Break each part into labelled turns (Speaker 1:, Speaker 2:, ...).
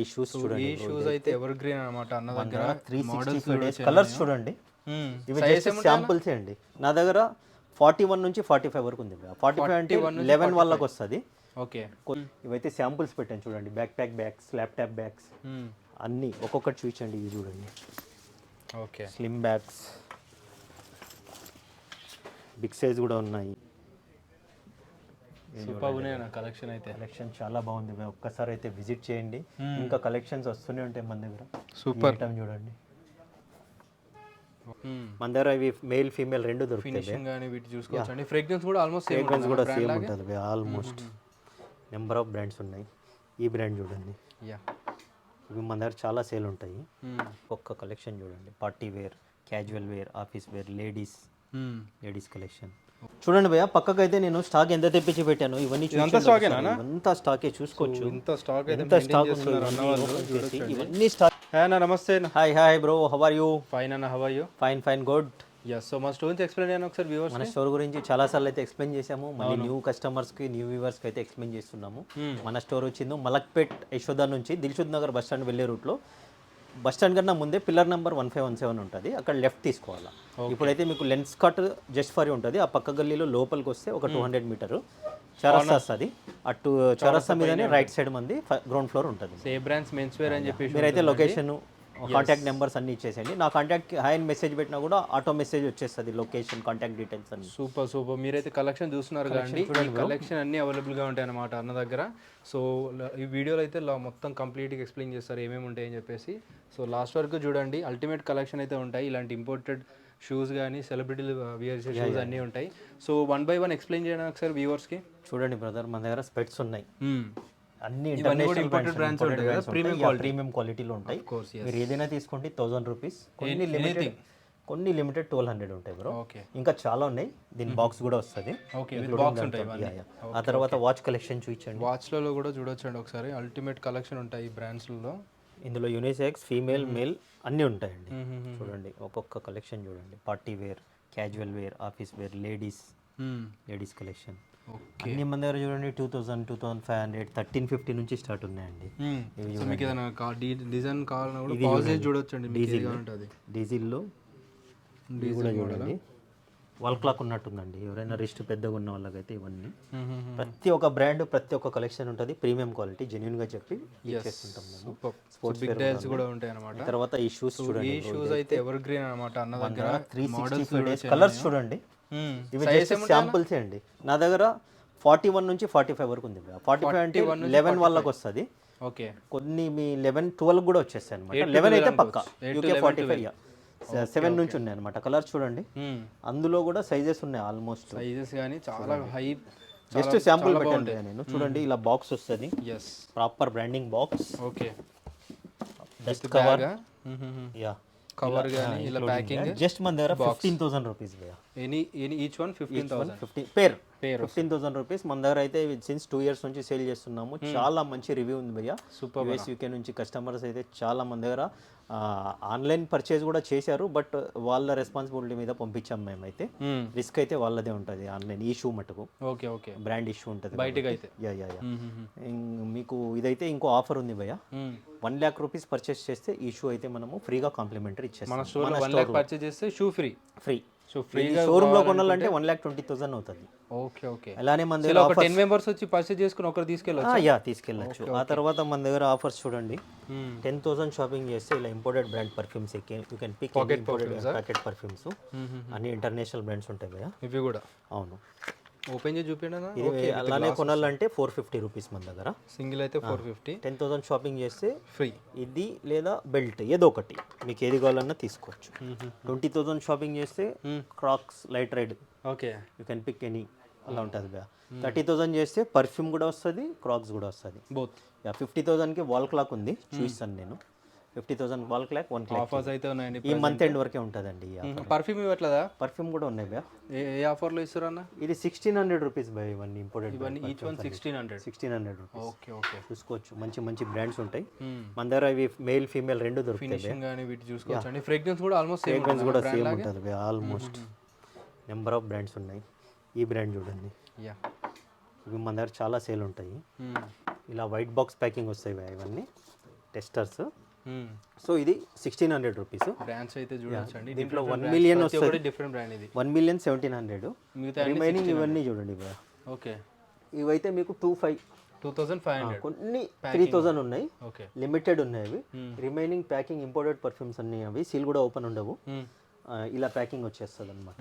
Speaker 1: ఈ shoes
Speaker 2: so
Speaker 1: చూడండి
Speaker 2: ఈ షూస్ అయితే ఎవర్ గ్రీన్ అనమాట అన్న దగ్గర
Speaker 1: 365 డేస్ కలర్స్ చూడండి. ఇవి జస్ట్ శాంపుల్స్ అండి. నా దగ్గర 41 నుంచి 45 వరకు ఉంది. 45 అంటే 11 వాళ్ళకి వస్తుంది.
Speaker 2: ఓకే,
Speaker 1: ఇవైతే శాంపుల్స్ పెట్టాను చూడండి. Backpack bags, laptop bags అన్నీ ఒక్కొక్కటి చూపించండి. ఇవి చూడండి,
Speaker 2: okay,
Speaker 1: slim bags, big size కూడా ఉన్నాయి.
Speaker 2: సూపర్ ఉన్నాయి నా కలెక్షన్ అయితే.
Speaker 1: కలెక్షన్ చాలా బాగుంది. ఒక్కసారి అయితే విజిట్ చేయండి. ఇంకా కలెక్షన్స్ వస్తూనే ఉంటాయి మన దగ్గర.
Speaker 2: సూపర్
Speaker 1: ఐటమ్ చూడండి. మన దగ్గర ఇవి మేల్ ఫీమేల్ రెండు దొరుకుతాయి.
Speaker 2: ఫినిషింగ్ గాని వీటి చూసుకోవచ్చండి. ఫ్రేగ్రెన్స్ కూడా ఆల్మోస్ట్ సేమ్
Speaker 1: ఫ్రేగ్రెన్స్ కూడా సేమ్ ఉంటుంది. ఆల్మోస్ట్ నెంబర్ ఆఫ్ బ్రాండ్స్ ఉన్నాయి. ఈ బ్రాండ్ చూడండి.
Speaker 2: యా,
Speaker 1: ఇవి మన దగ్గర చాలా సేల్ ఉంటాయి. ఒక్క కలెక్షన్ చూడండి. Party wear, casual wear, office wear, ladies collection చూడండి భయ్య. పక్కకు అయితే నేను స్టాక్ ఎంత తెప్పించి పెట్టాను. ఇవన్నీ అంతా స్టాకే చూసుకోవచ్చు.
Speaker 2: ఇంత స్టాక్ అయితే
Speaker 1: ఎంత స్టాక్ ఉంది. ఇవన్నీ స్టాక్.
Speaker 2: నమస్తే.
Speaker 1: Hi bro, how are you?
Speaker 2: Fine అన్న, how are you?
Speaker 1: Fine good.
Speaker 2: Yes, so మా స్టోర్ నుంచి ఎక్స్ప్లెయిన్ చేయను ఒకసారి వ్యూవర్స్.
Speaker 1: మన స్టోర్ గురించి చాలా సార్లు అయితే ఎక్స్ప్లెయిన్ చేసాము. మళ్ళీ న్యూ కస్టమర్స్కి, న్యూ వ్యూవర్స్కి అయితే ఎక్స్ప్లెయిన్ చేస్తున్నాము. మన స్టోర్ వచ్చింది మలక్పేట్ యశోద నుంచి దిల్షుద్ నగర్ బస్ స్టాండ్ వెళ్ళే రూట్లో. బస్ స్టాండ్ కన్నా ముందే పిల్లర్ నెంబర్ 1517 ఉంటుంది. అక్కడ లెఫ్ట్ తీసుకోవాలా. ఇప్పుడైతే మీకు లెన్స్ కట్ జస్ట్ ఫర్ ఉంటుంది. ఆ పక్క గల్లీలో లోపలికి వస్తే ఒక 200 మీటర్ చౌరస్తా వస్తుంది. అటు చౌరస్తా మీదనే రైట్ సైడ్ మంది గ్రౌండ్ ఫ్లోర్ ఉంటుంది.
Speaker 2: ఏ బ్రాండ్స్ మెన్స్ వేర్ అని చెప్పి
Speaker 1: మీరైతే లొకేషన్, కాంటాక్ట్ నెంబర్స్ అన్ని ఇచ్చేసేయండి. నా కాంటాక్ట్ హాయ్ అని మెసేజ్ పెట్టినా కూడా ఆటో మెసేజ్ వచ్చేస్తుంది. లొకేషన్, కాంటాక్ట్ డీటెయిల్స్ అన్ని.
Speaker 2: సూపర్. మీరైతే కలెక్షన్ చూస్తున్నారు కదండి. కలెక్షన్ అన్ని అవైలబుల్గా ఉంటాయి అన్నమాట అన్న దగ్గర. సో ఈ వీడియోలో అయితే మొత్తం కంప్లీట్గా ఎక్స్ప్లెయిన్ చేస్తారు ఏమేమి ఉంటాయని చెప్పేసి. సో లాస్ట్ వరకు చూడండి. అల్టిమేట్ కలెక్షన్ అయితే ఉంటాయి. ఇలాంటి ఇంపోర్టెడ్ షూస్ కానీ సెలబ్రిటీలు వియర్ చేసే షూస్ అన్నీ ఉంటాయి. సో 1 by 1 ఎక్స్ప్లెయిన్ చేయడానికి ఒకసారి వ్యూవర్స్కి
Speaker 1: చూడండి బ్రదర్. మన దగ్గర స్పెట్స్ ఉన్నాయి. అన్ని
Speaker 2: ఇంపోర్టెడ్ బ్రాండ్స్ ఉంటాయి కదా,
Speaker 1: ప్రీమియం క్వాలిటీలో ఉంటాయి. మీరు ఏదైనా తీసుకోండి 1000 రూపీస్. కొన్ని లిమిటెడ్ 1200 ఉంటాయి బ్రో. ఇంకా చాలా ఉన్నాయి. దీని బాక్స్ కూడా వస్తుంది. ఆ తర్వాత వాచ్ కలెక్షన్ చూపించండి.
Speaker 2: వాచ్లలో కూడా చూడొచ్చండి ఒకసారి. అల్టిమేట్ కలెక్షన్ ఉంటాయి ఈ బ్రాండ్స్లో.
Speaker 1: ఇందులో యూనిసెక్స్, ఫీమేల్, మేల్ అన్నీ ఉంటాయండి. చూడండి ఒక్కొక్క కలెక్షన్ చూడండి. Party wear, casual wear, office wear, ladies collection అన్ని మన దగ్గర చూడండి. 2000, 2500, 1350 నుంచి స్టార్ట్ ఉన్నాయండి.
Speaker 2: డిజైన్
Speaker 1: డీజిల్లో కూడా చూడండి. వాల్ క్లాక్ ఉన్నట్టుందండి. ఎవరైనా రిస్ట్ పెద్దగా ఉన్న వాళ్ళకైతే ఇవన్నీ ప్రతి ఒక్క బ్రాండ్, ప్రతి ఒక్క కలెక్షన్ ఉంటుంది. ప్రీమియం క్వాలిటీ జెన్యూన్ గా చెప్పి ఇచ్చేస్తుంటాం మేము.
Speaker 2: స్పోర్ట్స్ బిగ్ డైల్స్ కూడా ఉంటాయి అన్నమాట.
Speaker 1: తర్వాత ఈ షూస్ చూడండి.
Speaker 2: ఈ షూస్ అయితే ఎవర్ గ్రీన్ అన్నమాట అన్న దగ్గర.
Speaker 1: 365 డేస్ కలర్స్ చూడండి. ఇవి జస్ట్ శాంపుల్స్ అండి. నా దగ్గర 41 నుంచి 45 వరకు ఉంది. 45 అంటే 11 వాళ్ళకి వస్తుంది.
Speaker 2: ఓకే,
Speaker 1: కొన్ని మీ 11, 12 కూడా వచ్చేస్తాయి అనమాట. 11 అయితే పక్కా. UK 45 7 నుంచి ఉన్నాయి అనమాట. కలర్స్ చూడండి. అందులో కూడా సైజెస్ ఉన్నాయి. ఆల్మోస్ట్
Speaker 2: సైజెస్ కానీ చాలా హై.
Speaker 1: జస్ట్ శాంపుల్ పెట్టండి నేను. చూడండి ఇలా బాక్స్ వస్తుంది. Proper branding box.
Speaker 2: Okay,
Speaker 1: dust cover,
Speaker 2: cover గానీ ఇలా ప్యాకింగ్.
Speaker 1: జస్ట్ మన దగ్గర 15,000 రూపీస్ భయ్యా.
Speaker 2: ఎనీ ఈచ్ వన్ 15,000
Speaker 1: పేర్ 15,000 రూపీస్. మన దగ్గర అయితే సిన్స్ 2 years నుంచి సేల్ చేస్తున్నాము. చాలా మంచి రివ్యూ ఉంది భయ్యా.
Speaker 2: సూపర్.
Speaker 1: US UK నుంచి కస్టమర్స్ అయితే చాలా మన దగ్గర ఆన్లైన్ పర్చేజ్ కూడా చేశారు. బట్ వాళ్ళ రెస్పాన్సిబిలిటీ మీద పంపించాం మేమైతే. రిస్క్ అయితే వాళ్ళదే ఉంటుంది ఆన్లైన్. ఈ షూ మటుకు
Speaker 2: ఓకే
Speaker 1: బ్రాండ్ ఇష్యూ ఉంటుంది
Speaker 2: బయటకు అయితే.
Speaker 1: మీకు ఇదైతే ఇంకో ఆఫర్ ఉంది భయ్యా. 1 lakh రూపీస్ పర్చేస్ చేస్తే ఈ షూ అయితే మనము ఫ్రీగా కాంప్లిమెంటరీ ఇచ్చేస్తాం.
Speaker 2: మన స్టోర్ 1 lakh పర్చేస్ చేస్తే షూ ఫ్రీ. సో ఫ్రీగా
Speaker 1: షోరూమ్ లో కొనాలంటే 1,20,000 అవుతుంది.
Speaker 2: ఓకే.
Speaker 1: అలానే మన దగ్గర
Speaker 2: ఒక 10 మెంబర్స్ వచ్చి పర్చేస్ చేసుకుని ఒకరు
Speaker 1: తీసుకెళ్ళచ్చు. ఆ తర్వాత మన దగ్గర ఆఫర్స్ చూడండి. 10,000 షాపింగ్ చేస్తే ఇలా imported brand perfumes you can pick packet perfumes. అన్ని ఇంటర్నేషనల్ బ్రాండ్స్ ఉంటాయి కదా
Speaker 2: ఇవి కూడా.
Speaker 1: అవును,
Speaker 2: ఓపెన్ చేసి చూపించండి.
Speaker 1: అలానే కొనాలంటే 450 రూపీస్ మన దగ్గర.
Speaker 2: సింగిల్ అయితే 450.
Speaker 1: 10,000 షాపింగ్ చేస్తే
Speaker 2: ఫ్రీ.
Speaker 1: ఇది లేదా బెల్ట్ ఏదో ఒకటి మీకు ఏది కావాలన్నా తీసుకోవచ్చు. 20,000 షాపింగ్ చేస్తే Crocs LiteRide.
Speaker 2: Okay,
Speaker 1: you can pick any. అలా ఉంటుంది భయ్యా. 30,000 చేస్తే పర్ఫ్యూమ్ కూడా వస్తుంది, క్రాక్స్ కూడా వస్తుంది.
Speaker 2: బోత్.
Speaker 1: 50,000కి వాల్ క్లాక్ ఉంది, చూపిస్తాను నేను. 50,000 వాల్ క్లాక్ 1 lakh
Speaker 2: ఆఫర్స్ అయితే ఉన్నాయండి.
Speaker 1: ఈ మంత్ ఎండ్ వరకే ఉంటుందండి.
Speaker 2: పర్ఫ్యూమ్ ఇవ్వట్లేదా?
Speaker 1: పర్ఫ్యూమ్ కూడా ఉన్నాయి భయ్యా.
Speaker 2: ఏ ఆఫర్లో ఇస్తారు అన్న?
Speaker 1: ఇది 1,600 రూపీస్ భయ్యా. ఇవన్నీ imported.
Speaker 2: Each one 1,600
Speaker 1: rupees.
Speaker 2: Okay,
Speaker 1: చూసుకోవచ్చు. మంచి బ్రాండ్స్ ఉంటాయి మన దగ్గర. ఇవి మేల్ ఫీమేల్ రెండు దొరుకుతాయి.
Speaker 2: ఫినిషింగ్ గానీ వీటి చూసుకోవచ్చు అండి. ఫ్రేగ్రెన్స్ కూడా ఆల్మోస్ట్ సేమ్
Speaker 1: ఉంటుంది భయ్యా. ఆల్మోస్ట్ నెంబర్ ఆఫ్ బ్రాండ్స్ ఉన్నాయి. ఈ బ్రాండ్ చూడండి. ఇవి మన దగ్గర చాలా సేల్ ఉంటాయి. ఇలా వైట్ బాక్స్ ప్యాకింగ్ వస్తాయి భయ్యా. ఇవన్నీ టెస్టర్స్. సో ఇది 1600 రూపీస్.
Speaker 2: బ్రాండ్స్ అయితే చూడొచ్చు అండి.
Speaker 1: దీంట్లో 1 మిలియన్ వస్తుంది,
Speaker 2: డిఫరెంట్ బ్రాండ్ ఇది.
Speaker 1: 1,17,00,000.
Speaker 2: మిగతా
Speaker 1: రిమైనింగ్ ఇవన్నీ చూడండి భయ్యా,
Speaker 2: ఓకే
Speaker 1: ఇవైతే మీకు
Speaker 2: 2500.
Speaker 1: కొన్ని 3000 ఉన్నాయి,
Speaker 2: ఓకే
Speaker 1: లిమిటెడ్ ఉన్నాయి అవి. రిమైనింగ్ ప్యాకింగ్ ఇంపోర్టెడ్ పర్ఫ్యూమ్స్ అన్ని అవి, సీల్ కూడా ఓపెన్ ఉండవు, ఇలా ప్యాకింగ్ వచ్చేస్తుంది అనమాట.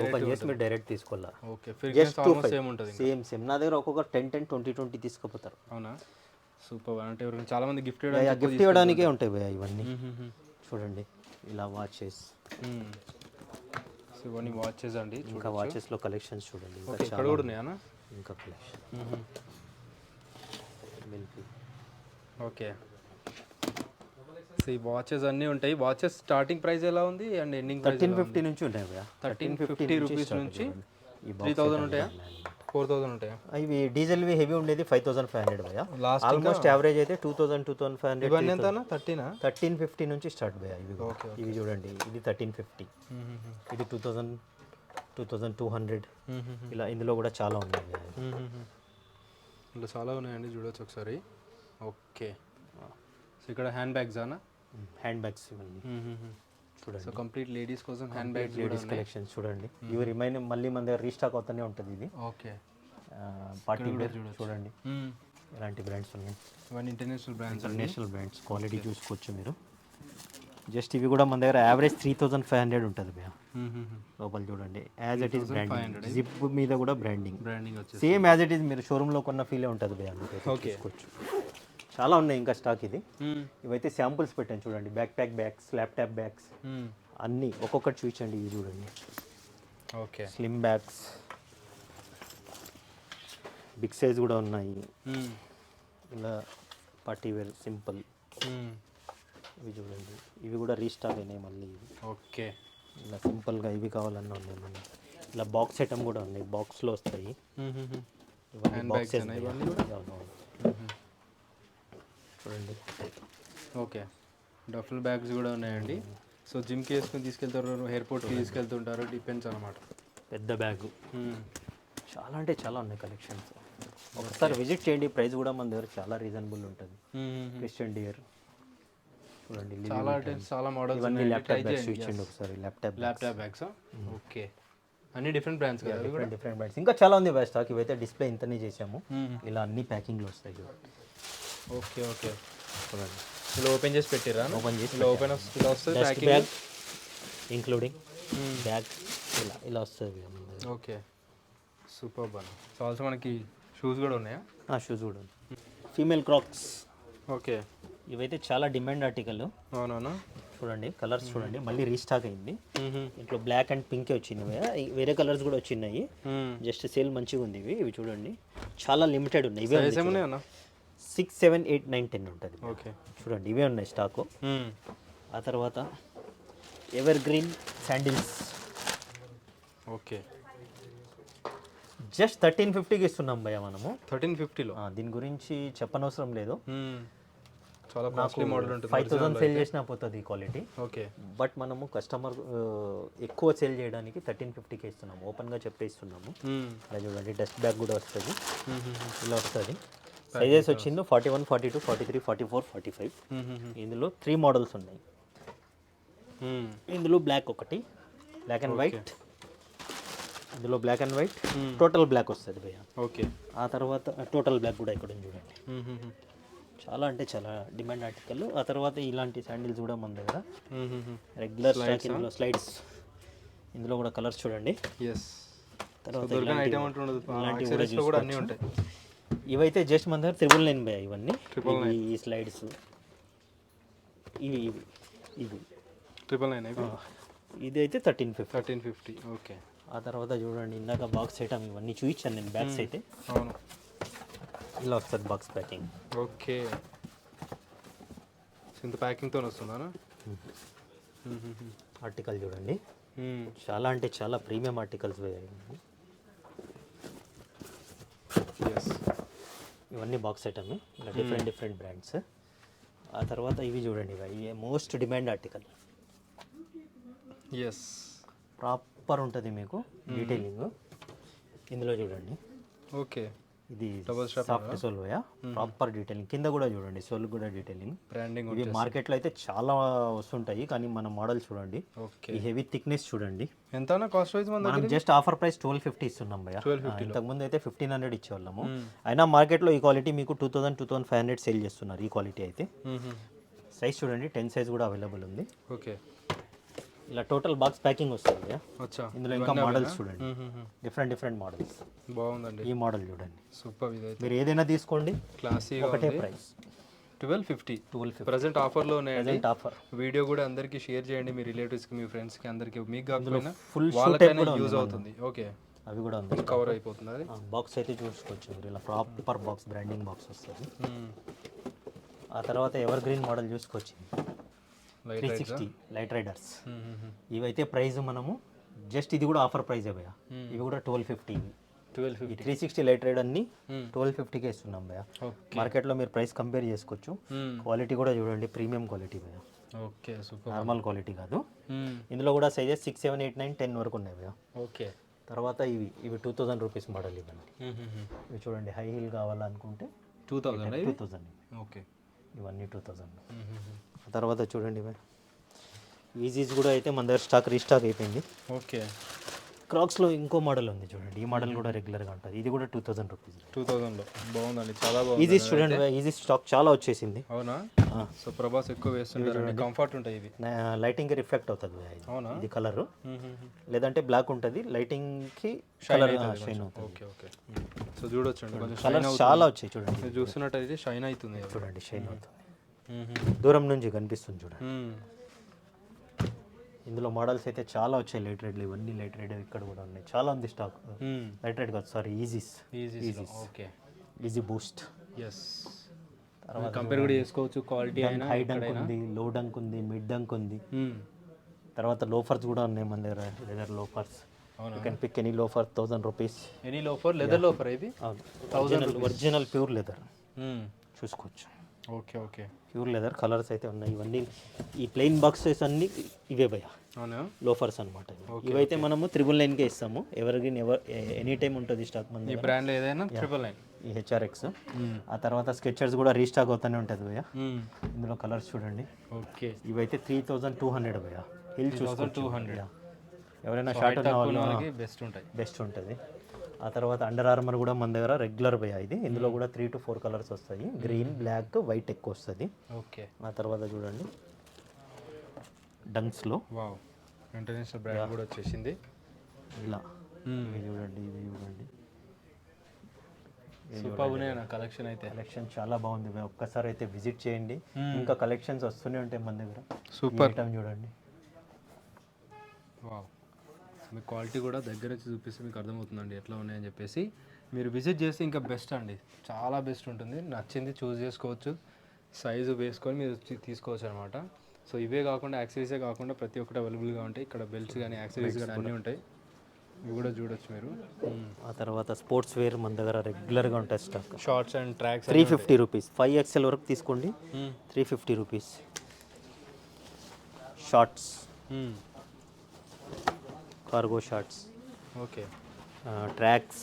Speaker 1: ఓపెన్ చేసి మీరు డైరెక్ట్ తీసుకోవాలా.
Speaker 2: ఓకే,
Speaker 1: జస్ట్
Speaker 2: సేమ్ ఉంటుంది.
Speaker 1: సేమ్ నా దగ్గర ఒక్కొక్క 10 20 తీసుకుపోతారు.
Speaker 2: అవునా, సూపర్. అంటే ఎవరికి చాలా మంది గిఫ్ట్
Speaker 1: గిఫ్ట్ ఇవ్వడానికే ఉంటాయి భయ్యా ఇవన్నీ. చూడండి ఇలా వాచెస్,
Speaker 2: సో ఇవన్నీ వాచెస్ అండి.
Speaker 1: ఇంకా వాచెస్లో కలెక్షన్స్ చూడండి, ఇంకా
Speaker 2: ఓకే, ఇక్కడ కూడా ఉన్నాయా?
Speaker 1: ఇంకా కలెక్షన్.
Speaker 2: ఓకే, సో ఈ వాచెస్ అన్నీ ఉంటాయి. వాచెస్ స్టార్టింగ్ ప్రైస్ ఎలా ఉంది అండ్ ఎండింగ్ ప్రైస్
Speaker 1: 1350 నుంచి ఉంటాయి భయ్యా.
Speaker 2: 1350 రూపీస్ నుంచి 3000 ఉంటాయా, 4000 ఉంటాయా?
Speaker 1: ఇవి డీజిల్వి హెవీ ఉండేది 5500 భయ్యా.
Speaker 2: లాస్ట్
Speaker 1: ఆల్మోస్ట్ యావరేజ్ అయితే 2500.
Speaker 2: ఇవన్నీ ఎంత
Speaker 1: 1350 నుంచి స్టార్ట్ భయ్యా. ఇవి చూడండి, ఇది 1350, ఇది 2000 2200 ఇలా. ఇందులో కూడా చాలా ఉన్నాయి భయ్యా,
Speaker 2: ఇందులో చాలా ఉన్నాయండి, చూడొచ్చు ఒకసారి. ఓకే, సో ఇక్కడ హ్యాండ్ బ్యాగ్స్ అనా?
Speaker 1: హ్యాండ్ బ్యాగ్స్ ఇవన్నీ చూడండి.
Speaker 2: సో కంప్లీట్ లేడీస్ కోసం హ్యాండ్ బ్యాగ్స్
Speaker 1: లేడీస్ కలెక్షన్స్ చూడండి. ఇవి రిమైనింగ్ మళ్ళీ మన దగ్గర రీస్టాక్ అవుతూనే ఉంటుంది. ఇది
Speaker 2: ఓకే,
Speaker 1: పార్టీ వేర్ చూడండి, ఇలాంటి బ్రాండ్స్ ఉన్నాయి.
Speaker 2: ఇవన్నీ international brands,
Speaker 1: international brands. Quality చూసుకోవచ్చు మీరు. జస్ట్ ఇవి కూడా మన దగ్గర యావరేజ్ 3500 ఉంటుంది భయ్యా. లోపల చూడండి, as it is branding, zip మీద కూడా బ్రాండింగ్
Speaker 2: వచ్చేసి
Speaker 1: సేమ్ యాజ్ ఇట్ ఈస్. మీరు షోరూంలో కొన్న ఫీలే ఉంటుంది భయ్యా.
Speaker 2: ఓకే,
Speaker 1: చూసుకోవచ్చు. చాలా ఉన్నాయి ఇంకా స్టాక్. ఇది ఇవైతే శాంపుల్స్ పెట్టాను చూడండి. Backpack bags, laptop bags అన్నీ ఒక్కొక్కటి చూపించండి. ఇవి చూడండి,
Speaker 2: okay,
Speaker 1: slim bags, big size కూడా ఉన్నాయి. ఇలా పార్టీ వేర్ సింపుల్. ఇవి చూడండి, ఇవి కూడా రీస్టాక్ అయినాయి మళ్ళీ. ఇవి
Speaker 2: ఓకే,
Speaker 1: ఇలా సింపుల్గా ఇవి కావాలన్నా ఉన్నాయి మనం. ఇలా బాక్స్ ఐటమ్ కూడా ఉన్నాయి, బాక్స్లో వస్తాయి. ఇవన్నీ బాక్సెస్ చూడండి.
Speaker 2: ఓకే, డఫల్ బ్యాగ్స్ కూడా ఉన్నాయండి. సో జిమ్కి వేసుకొని తీసుకెళ్తారు, ఎయిర్పోర్ట్కి తీసుకెళ్తుంటారు, డిపెండ్స్ అనమాట.
Speaker 1: పెద్ద బ్యాగు చాలా అంటే చాలా ఉన్నాయి కలెక్షన్స్. ఒకసారి విజిట్ చేయండి. ప్రైస్ కూడా మన దగ్గర చాలా రీజనబుల్ ఉంటుంది. క్రిస్టియన్ డియర్ చూడండి,
Speaker 2: చాలా మోడల్స్.
Speaker 1: ఇవన్నీ ల్యాప్టాప్ బ్యాగ్స్ చూపించండి ఒకసారి.
Speaker 2: ల్యాప్టాప్ బ్యాగ్స్, ఓకే, అన్ని డిఫరెంట్ బ్రాండ్స్ కదా,
Speaker 1: డిఫరెంట్ బ్రాండ్స్. ఇంకా చాలా ఉంది బెస్ట్ స్టాక్. ఇవైతే డిస్ప్లే ఇంతనే చేసాము. ఇలా అన్ని ప్యాకింగ్లో వస్తాయి చూడండి.
Speaker 2: ఓకే, ఓకే,
Speaker 1: చూడండి,
Speaker 2: ఇలా ఓపెన్ చేసి పెట్టిరా?
Speaker 1: ఓపెన్ చేసి
Speaker 2: ఇలా ఓపెన్ వస్తుంది ప్యాకింగ్
Speaker 1: బ్యాగ్ ఇంక్లూడింగ్ బ్యాగ్, ఇలా వస్తుంది.
Speaker 2: ఓకే, సూపర్ బాగా. సో ఆల్సో మనకి షూస్ కూడా ఉన్నాయా?
Speaker 1: షూస్ కూడా ఉంది. Female cracks.
Speaker 2: ఓకే,
Speaker 1: ఇవైతే చాలా డిమాండ్ ఆర్టికల్.
Speaker 2: అవునవునా,
Speaker 1: చూడండి కలర్స్ చూడండి, మళ్ళీ రీస్టాక్ అయింది. ఇంట్లో బ్లాక్ అండ్ పింక్ వచ్చింది, వేరే కలర్స్ కూడా వచ్చినాయి. జస్ట్ సేల్ మంచిగా ఉంది. ఇవి చూడండి, చాలా లిమిటెడ్ ఉన్నాయి. ఇవే 6 7 8 9 10 ఉంటుంది.
Speaker 2: ఓకే,
Speaker 1: చూడండి ఇవే ఉన్నాయి స్టాకు. ఆ తర్వాత evergreen sandals.
Speaker 2: Okay,
Speaker 1: just 1350కి ఇస్తున్నాం భయ్యా మనము.
Speaker 2: 1350లో
Speaker 1: దీని గురించి చెప్పనవసరం లేదు.
Speaker 2: చాలా కాస్ట్లీ మోడల్ ఉంటుంది.
Speaker 1: 5000 సేల్ చేసినా పోతుంది ఈ క్వాలిటీ.
Speaker 2: ఓకే,
Speaker 1: బట్ మనము కస్టమర్ ఎక్కువ సేల్ చేయడానికి 1350కి ఇస్తున్నాము. ఓపెన్గా చెప్పే ఇస్తున్నాము. అలా చూడండి, డస్ట్ బ్యాగ్ కూడా వస్తుంది. ఇలా వస్తుంది. సైజెస్ వచ్చింది 41 42 43 44 45. ఇందులో 3 మోడల్స్ ఉన్నాయి. ఇందులో బ్లాక్ ఒకటి, బ్లాక్ అండ్ వైట్. ఇందులో black and white, total black వస్తుంది భయ్యా.
Speaker 2: ఓకే,
Speaker 1: ఆ తర్వాత టోటల్ బ్లాక్ కూడా ఇక్కడ చూడండి. చాలా అంటే చాలా డిమాండ్ ఆర్టికల్. ఆ తర్వాత ఇలాంటి శాండిల్స్ కూడా మన దగ్గర రెగ్యులర్ స్టాక్. ఇందులో స్లైడ్స్, ఇందులో కూడా కలర్స్ చూడండి. తర్వాత ఇలాంటివి కూడా అన్నీ ఉంటాయి. ఇవైతే జస్ట్ మన దగ్గర 999 భయ్యా. ఇవన్నీ ఈ స్లైడ్స్ ఇవి ఇవి ఇవి
Speaker 2: 999.
Speaker 1: ఇది అయితే 1350.
Speaker 2: ఓకే,
Speaker 1: ఆ తర్వాత చూడండి, ఇందాక బాక్స్ ఐటమ్ ఇవన్నీ చూపించాను నేను. బ్యాగ్స్ అయితే
Speaker 2: అవును,
Speaker 1: ఇలా వస్తుంది బాక్స్ ప్యాకింగ్.
Speaker 2: ఓకే, ఇంత ప్యాకింగ్తో వస్తుందా?
Speaker 1: ఆర్టికల్ చూడండి, చాలా అంటే చాలా ప్రీమియం ఆర్టికల్స్. ఇవన్నీ బాక్స్ ఐటమ్, ఇలా డిఫరెంట్ బ్రాండ్స్. ఆ తర్వాత ఇవి చూడండి, ఇవి మోస్ట్ డిమాండ్ ఆర్టికల్. ప్రాపర్ ఉంటుంది మీకు డీటెయిలింగ్. ఇందులో చూడండి,
Speaker 2: ఓకే,
Speaker 1: ఇది
Speaker 2: డబుల్ స్ట్రాప్
Speaker 1: సాఫ్ట్ సోల్ భయ్యా, ప్రాపర్ డీటెయిలింగ్ కింద కూడా చూడండి, సోల్ కూడా డీటెయిలింగ్.
Speaker 2: బ్రాండింగ్.
Speaker 1: ఇవి మార్కెట్లో అయితే చాలా వస్తుంటాయి, కానీ మన మోడల్ చూడండి,
Speaker 2: ఓకే.
Speaker 1: ఈ హెవీ థిక్నెస్ చూడండి.
Speaker 2: ఎంతనా కాస్ట్ వైజ్ మన
Speaker 1: మనం
Speaker 2: దగ్గర?
Speaker 1: జస్ట్ ఆఫర్ ప్రైస్ 1250 ఇస్తున్నాం భయ్యా. ఇంతకుముందు అయితే 1500 ఇచ్చేవాళ్ళము, అయినా మార్కెట్లో ఈ క్వాలిటీ మీకు 2500 సేల్ చేస్తున్నారు. ఈ క్వాలిటీ అయితే సైజ్ చూడండి, 10 సైజ్ కూడా అవైలబుల్ ఉంది.
Speaker 2: ఓకే.
Speaker 1: ఇలా టోటల్ బాక్స్ ప్యాకింగ్ వస్తుంది భయ్యా.
Speaker 2: అచ్చా.
Speaker 1: ఇందులో ఇంకా మోడల్స్ చూడండి, డిఫరెంట్ మోడల్స్.
Speaker 2: బాగుందండి
Speaker 1: ఈ మోడల్ చూడండి,
Speaker 2: సూపర్. ఇదైతే
Speaker 1: మీరు ఏదైనా తీసుకోండి,
Speaker 2: క్లాసీగా
Speaker 1: ఒకటే
Speaker 2: ఉంది.
Speaker 1: ప్రైస్
Speaker 2: 1250 ప్రజెంట్ ఆఫర్లో ఉన్నాయండి.
Speaker 1: Present offer.
Speaker 2: వీడియో కూడా అందరికీ షేర్ చేయండి, మీ రిలేటివ్స్కి, మీ ఫ్రెండ్స్కి, అందరికీ. మీకు కాకపోయినా
Speaker 1: ఫుల్
Speaker 2: వాళ్ళకైనా యూజ్ అవుతుంది. ఓకే.
Speaker 1: అవి కూడా ఉంది,
Speaker 2: కవర్ అయిపోతుంది అది.
Speaker 1: బాక్స్ అయితే చూసుకోవచ్చు మీరు, ఇలా ప్రాపర్ బాక్స్, బ్రాండింగ్ బాక్స్ వస్తుంది. ఆ తర్వాత ఎవర్ గ్రీన్ మోడల్ చూసుకోవచ్చు, 360 లైట్ రైడర్స్. ఇవైతే ప్రైస్ మనము జస్ట్, ఇది కూడా ఆఫర్ ప్రైస్ భయ్యా, ఇవి కూడా 1250.
Speaker 2: 1250
Speaker 1: 360 లైట్ రైడ్ అన్ని 1250కే ఇస్తున్నాం భయ్యా. మార్కెట్లో మీరు ప్రైస్ కంపేర్ చేసుకోవచ్చు. క్వాలిటీ కూడా చూడండి, ప్రీమియం క్వాలిటీ భయ్యా,
Speaker 2: ఓకే. సూపర్.
Speaker 1: నార్మల్ క్వాలిటీ కాదు. ఇందులో కూడా సైజెస్ 6, 7, 8, 9, 10 వరకు ఉన్నాయి భయ్యా.
Speaker 2: ఓకే.
Speaker 1: తర్వాత ఇవి 2000 రూపీస్ మోడల్ ఇవన్నీ. ఇవి చూడండి, హై హీల్ కావాలనుకుంటే
Speaker 2: 2000. ఓకే.
Speaker 1: ఇవన్నీ 2000. ఆ తర్వాత చూడండి ఈజీస్ కూడా అయితే మన దగ్గర స్టాక్ రీస్టాక్ అయిపోయింది.
Speaker 2: ఓకే.
Speaker 1: క్రాక్స్లో ఇంకో మోడల్ ఉంది చూడండి, ఈ మోడల్ కూడా రెగ్యులర్గా ఉంటుంది, ఇది కూడా 2000 రూపీస్.
Speaker 2: 2000లో బాగుందండి, చాలా బాగుంది.
Speaker 1: ఈజీస్ చూడండి, ఈజీ స్టాక్ చాలా వచ్చేసింది.
Speaker 2: అవునా? సో ప్రభాస్ ఎక్కువ వేస్తుంటారు, కంఫర్ట్ ఉంటాయి ఇవి.
Speaker 1: లైటింగ్కి రిఫ్లెక్ట్ అవుతుంది భయ్యా.
Speaker 2: అవునా?
Speaker 1: ఇది కలర్, లేదంటే బ్లాక్ ఉంటుంది, లైటింగ్కి కలర్ షైన్ అవుతుంది.
Speaker 2: ఓకే. ఓకే. సో చూడొచ్చండి, కొంచెం
Speaker 1: కలర్ చాలా వచ్చాయి చూడండి,
Speaker 2: మీరు చూస్తున్నట్టయితే షైన్ అవుతుంది.
Speaker 1: చూడండి షైన్ అవుతుంది, దూరం నుంచి కనిపిస్తుంది చూడండి. ఇందులో మోడల్స్ అయితే చాలా వచ్చాయి, లైట్ రైడ్లు, ఇవన్నీ లైట్ రైడ్ ఇక్కడ కూడా ఉన్నాయి, చాలా ఉంది స్టాక్. లైట్ రైడ్ కాదు, sorry, Yeezys.
Speaker 2: Okay.
Speaker 1: Yeezy boost.
Speaker 2: Yes. తర్వాత కంపేర్ కూడా చేసుకోవచ్చు, క్వాలిటీ అయినా.
Speaker 1: హై డంక్ ఉంది, లో డంక్ ఉంది, మిడ్ డంక్ ఉంది. తర్వాత లోఫర్స్ కూడా ఉన్నాయి మన దగ్గర, leather loafers. You can pick any loafer, 1000 rupees.
Speaker 2: Any loafer, leather loafer ఇది
Speaker 1: ఒరిజినల్ ప్యూర్ లెదర్ చూసుకోవచ్చు.
Speaker 2: Okay. Okay.
Speaker 1: Pure leather colours అయితే ఉన్నాయి. ఇవన్నీ ఈ ప్లెయిన్ బాక్సెస్ అన్ని ఇవే భయ్యా,
Speaker 2: అవునా?
Speaker 1: లోఫర్స్ అనమాట. ఇవైతే మనము 999కే ఇస్తాము, ఎవరికి ఎనీ టైం ఉంటుంది స్టాక్ మన
Speaker 2: ఈ బ్రాండ్ ఏదైనా 999.
Speaker 1: ఈ హెచ్ఆర్ఎక్స్. ఆ తర్వాత స్కెచర్స్ కూడా రీస్టాక్ అవుతూనే ఉంటుంది భయ్యా. ఇందులో కలర్స్ చూడండి.
Speaker 2: ఓకే.
Speaker 1: ఇవైతే 3200 భయ్యా. హిల్ చూసుకోవచ్చు,
Speaker 2: 200.
Speaker 1: ఎవరైనా షార్ట్ ఉన్న
Speaker 2: వాళ్ళకి బెస్ట్ ఉంటుంది.
Speaker 1: ఆ తర్వాత అండర్ ఆర్మర్ కూడా మన దగ్గర రెగ్యులర్ భయ్యా ఇది. ఇందులో కూడా 3 to 4 కలర్స్ వస్తాయి, గ్రీన్, బ్లాక్, వైట్ ఎక్కువ వస్తుంది.
Speaker 2: ఓకే.
Speaker 1: ఆ తర్వాత చూడండి డంక్స్లో,
Speaker 2: వావ్, ఇంటర్నేషనల్ బ్రాండ్ కూడా వచ్చేసింది.
Speaker 1: ఇలా ఇవి చూడండి,
Speaker 2: సూపర్ ఉన్నాయి నా కలెక్షన్ అయితే.
Speaker 1: కలెక్షన్ చాలా బాగుంది భయ్యా, ఒక్కసారి అయితే విజిట్ చేయండి. ఇంకా కలెక్షన్స్ వస్తూనే ఉంటాయి మన దగ్గర.
Speaker 2: సూపర్
Speaker 1: ఐటమ్ చూడండి.
Speaker 2: వావ్, మీ క్వాలిటీ కూడా దగ్గర వచ్చి చూపిస్తే మీకు అర్థమవుతుందండి ఎట్లా ఉన్నాయని చెప్పేసి. మీరు విజిట్ చేస్తే ఇంకా బెస్ట్ అండి, చాలా బెస్ట్ ఉంటుంది. నచ్చింది చూస్ చేసుకోవచ్చు, సైజు వేసుకొని మీరు తీసుకోవచ్చు అనమాట. సో ఇవే కాకుండా యాక్సెసరీసే కాకుండా ప్రతి ఒక్కటి అవైలబుల్గా ఉంటాయి ఇక్కడ. బెల్ట్స్ కానీ యాక్సెసరీస్ కానీ అన్నీ ఉంటాయి, ఇవి కూడా చూడొచ్చు మీరు.
Speaker 1: ఆ తర్వాత స్పోర్ట్స్ వేర్ మన దగ్గర రెగ్యులర్గా ఉంటాయి stock.
Speaker 2: Shorts and tracks
Speaker 1: 350 rupees, 5XL వరకు తీసుకోండి, 350 rupees. Shorts, cargo shorts,
Speaker 2: okay,
Speaker 1: tracks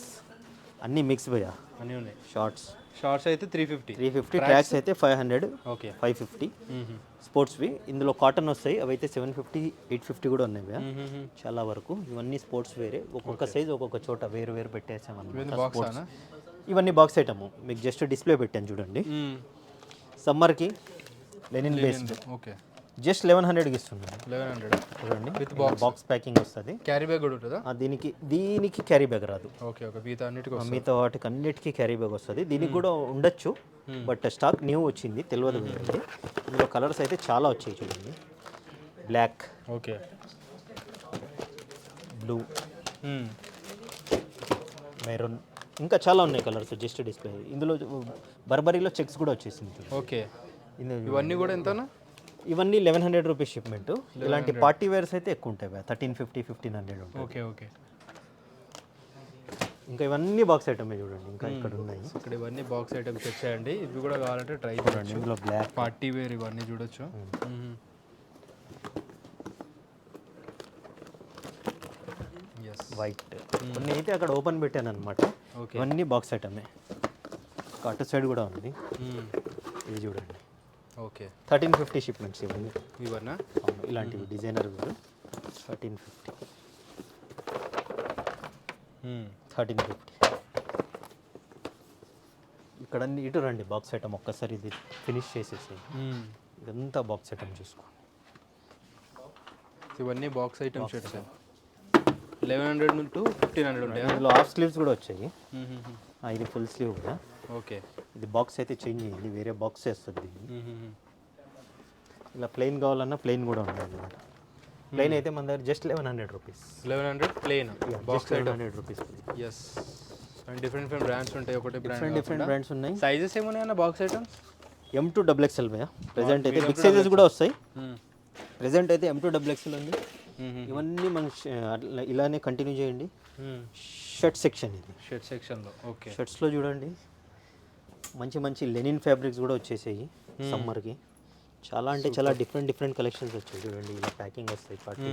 Speaker 1: అన్నీ మిక్స్ భయ్యా,
Speaker 2: అన్నీ ఉన్నాయి.
Speaker 1: షార్ట్స్
Speaker 2: అయితే 350,
Speaker 1: ట్రాక్స్ అయితే 500,
Speaker 2: ఓకే,
Speaker 1: 550. స్పోర్ట్స్వి ఇందులో కాటన్ వస్తాయి, అవి అయితే 750, 850 కూడా ఉన్నాయి భయ్యా చాలా వరకు. ఇవన్నీ స్పోర్ట్స్ వేరే, ఒక్కొక్క సైజ్ ఒక్కొక్క చోట వేరు వేరు పెట్టేసామన్నమాట. ఇవన్నీ బాక్స్ ఐటమ్, మీకు జస్ట్ డిస్ప్లే పెట్టాను చూడండి. సమ్మర్కి లెనిన్ బేస్డ్,
Speaker 2: ఓకే,
Speaker 1: జస్ట్ 1100కి ఇస్తున్నాను.
Speaker 2: 1100
Speaker 1: చూడండి,
Speaker 2: విత్
Speaker 1: బాక్స్ ప్యాకింగ్ వస్తుంది.
Speaker 2: క్యారీ బ్యాగ్ కూడా ఉంటుందా?
Speaker 1: దీనికి క్యారీ బ్యాగ్ రాదు.
Speaker 2: ఓకే. ఓకే.
Speaker 1: మిగతా వాటికి అన్నిటికీ క్యారీ బ్యాగ్ వస్తుంది. దీనికి కూడా ఉండొచ్చు, బట్ స్టాక్ న్యూ వచ్చింది, తెలియదు కదండి. ఇందులో కలర్స్ అయితే చాలా వచ్చాయి చూడండి. బ్లాక్,
Speaker 2: ఓకే,
Speaker 1: బ్లూ, మెరూన్, ఇంకా చాలా ఉన్నాయి కలర్స్, జస్ట్ డిస్ప్లే. ఇందులో బర్బరీలో చెక్స్ కూడా వచ్చేసింది చూడండి.
Speaker 2: ఓకే. ఇవన్నీ కూడా ఎంతనా?
Speaker 1: ఇవన్నీ 1100 రూపీస్ షిప్మెంట్. ఇలాంటి పార్టీ వేర్స్ అయితే ఎక్కువ ఉంటాయి, 1350, 1500 ఉంటాయి.
Speaker 2: ఓకే. ఓకే.
Speaker 1: ఇంకా ఇవన్నీ బాక్స్ ఐటమే చూడండి, ఇంకా ఇక్కడ ఉన్నాయి.
Speaker 2: ఇక్కడ ఇవన్నీ బాక్స్ ఐటమ్స్ వచ్చాయండి, ఇవి కూడా కావాలంటే ట్రై
Speaker 1: చూడండి. ఇందులో బ్లాక్,
Speaker 2: పార్టీ వేర్ ఇవన్నీ చూడొచ్చు. Yes,
Speaker 1: white. కొన్ని అయితే అక్కడ ఓపెన్ పెట్టాను అనమాట.
Speaker 2: ఓకే.
Speaker 1: ఇవన్నీ బాక్స్ ఐటమే. అటు సైడ్ కూడా ఉంది. ఇది చూడండి.
Speaker 2: ఓకే.
Speaker 1: 1350 షిప్మెంట్స్ ఇవన్నీ.
Speaker 2: ఇవన్నా
Speaker 1: అవును, ఇలాంటివి డిజైనర్ కూడా 1350. 1350. ఇక్కడ అన్ని ఇటు రండి, బాక్స్ ఐటమ్ ఒక్కసారి ఇది ఫినిష్ చేసేసి. ఇదంతా బాక్స్ ఐటమ్ చూసుకో.
Speaker 2: ఇవన్నీ బాక్స్ ఐటమ్ షర్ట్స్ 1100 టు 1500 ఉంటాయా?
Speaker 1: ఇందులో హాఫ్ స్లీవ్స్ కూడా వచ్చాయి. ఇది ఫుల్ స్లీవ్ కూడా.
Speaker 2: ఓకే.
Speaker 1: ఇది బాక్స్ అయితే చేంజ్ అయ్యింది, వేరే బాక్స్ వస్తుంది దీన్ని. ఇలా ప్లెయిన్ కావాలన్నా ప్లెయిన్ కూడా ఉంది అనమాట. ప్లెయిన్ అయితే మన దగ్గర just 1100 rupees.
Speaker 2: 1100 plain box item.
Speaker 1: 1100 rupees.
Speaker 2: Yes. And different brands ఉంటాయి. ఒకటే
Speaker 1: డిఫరెంట్ బ్రాండ్స్ ఉన్నాయి.
Speaker 2: సైజెస్ ఏమున్నాయన్న బాక్స్ ఐటమ్స్?
Speaker 1: M2 XXL భయ్యా. ప్రెజెంట్ అయితే బిగ్ సైజెస్ కూడా వస్తాయి. ప్రెజెంట్ అయితే M2 XXL ఉంది. ఇవన్నీ మన ఇలానే కంటిన్యూ చేయండి. షర్ట్ సెక్షన్ ఇది.
Speaker 2: షర్ట్ సెక్షన్లో. ఓకే.
Speaker 1: షర్ట్స్లో చూడండి మంచి మంచి లెనిన్ ఫ్యాబ్రిక్స్ కూడా వచ్చేసాయి సమ్మర్కి. చాలా అంటే చాలా డిఫరెంట్ కలెక్షన్స్ వచ్చాయి చూడండి. ఇలా ప్యాకింగ్ వస్తాయి పార్టీ.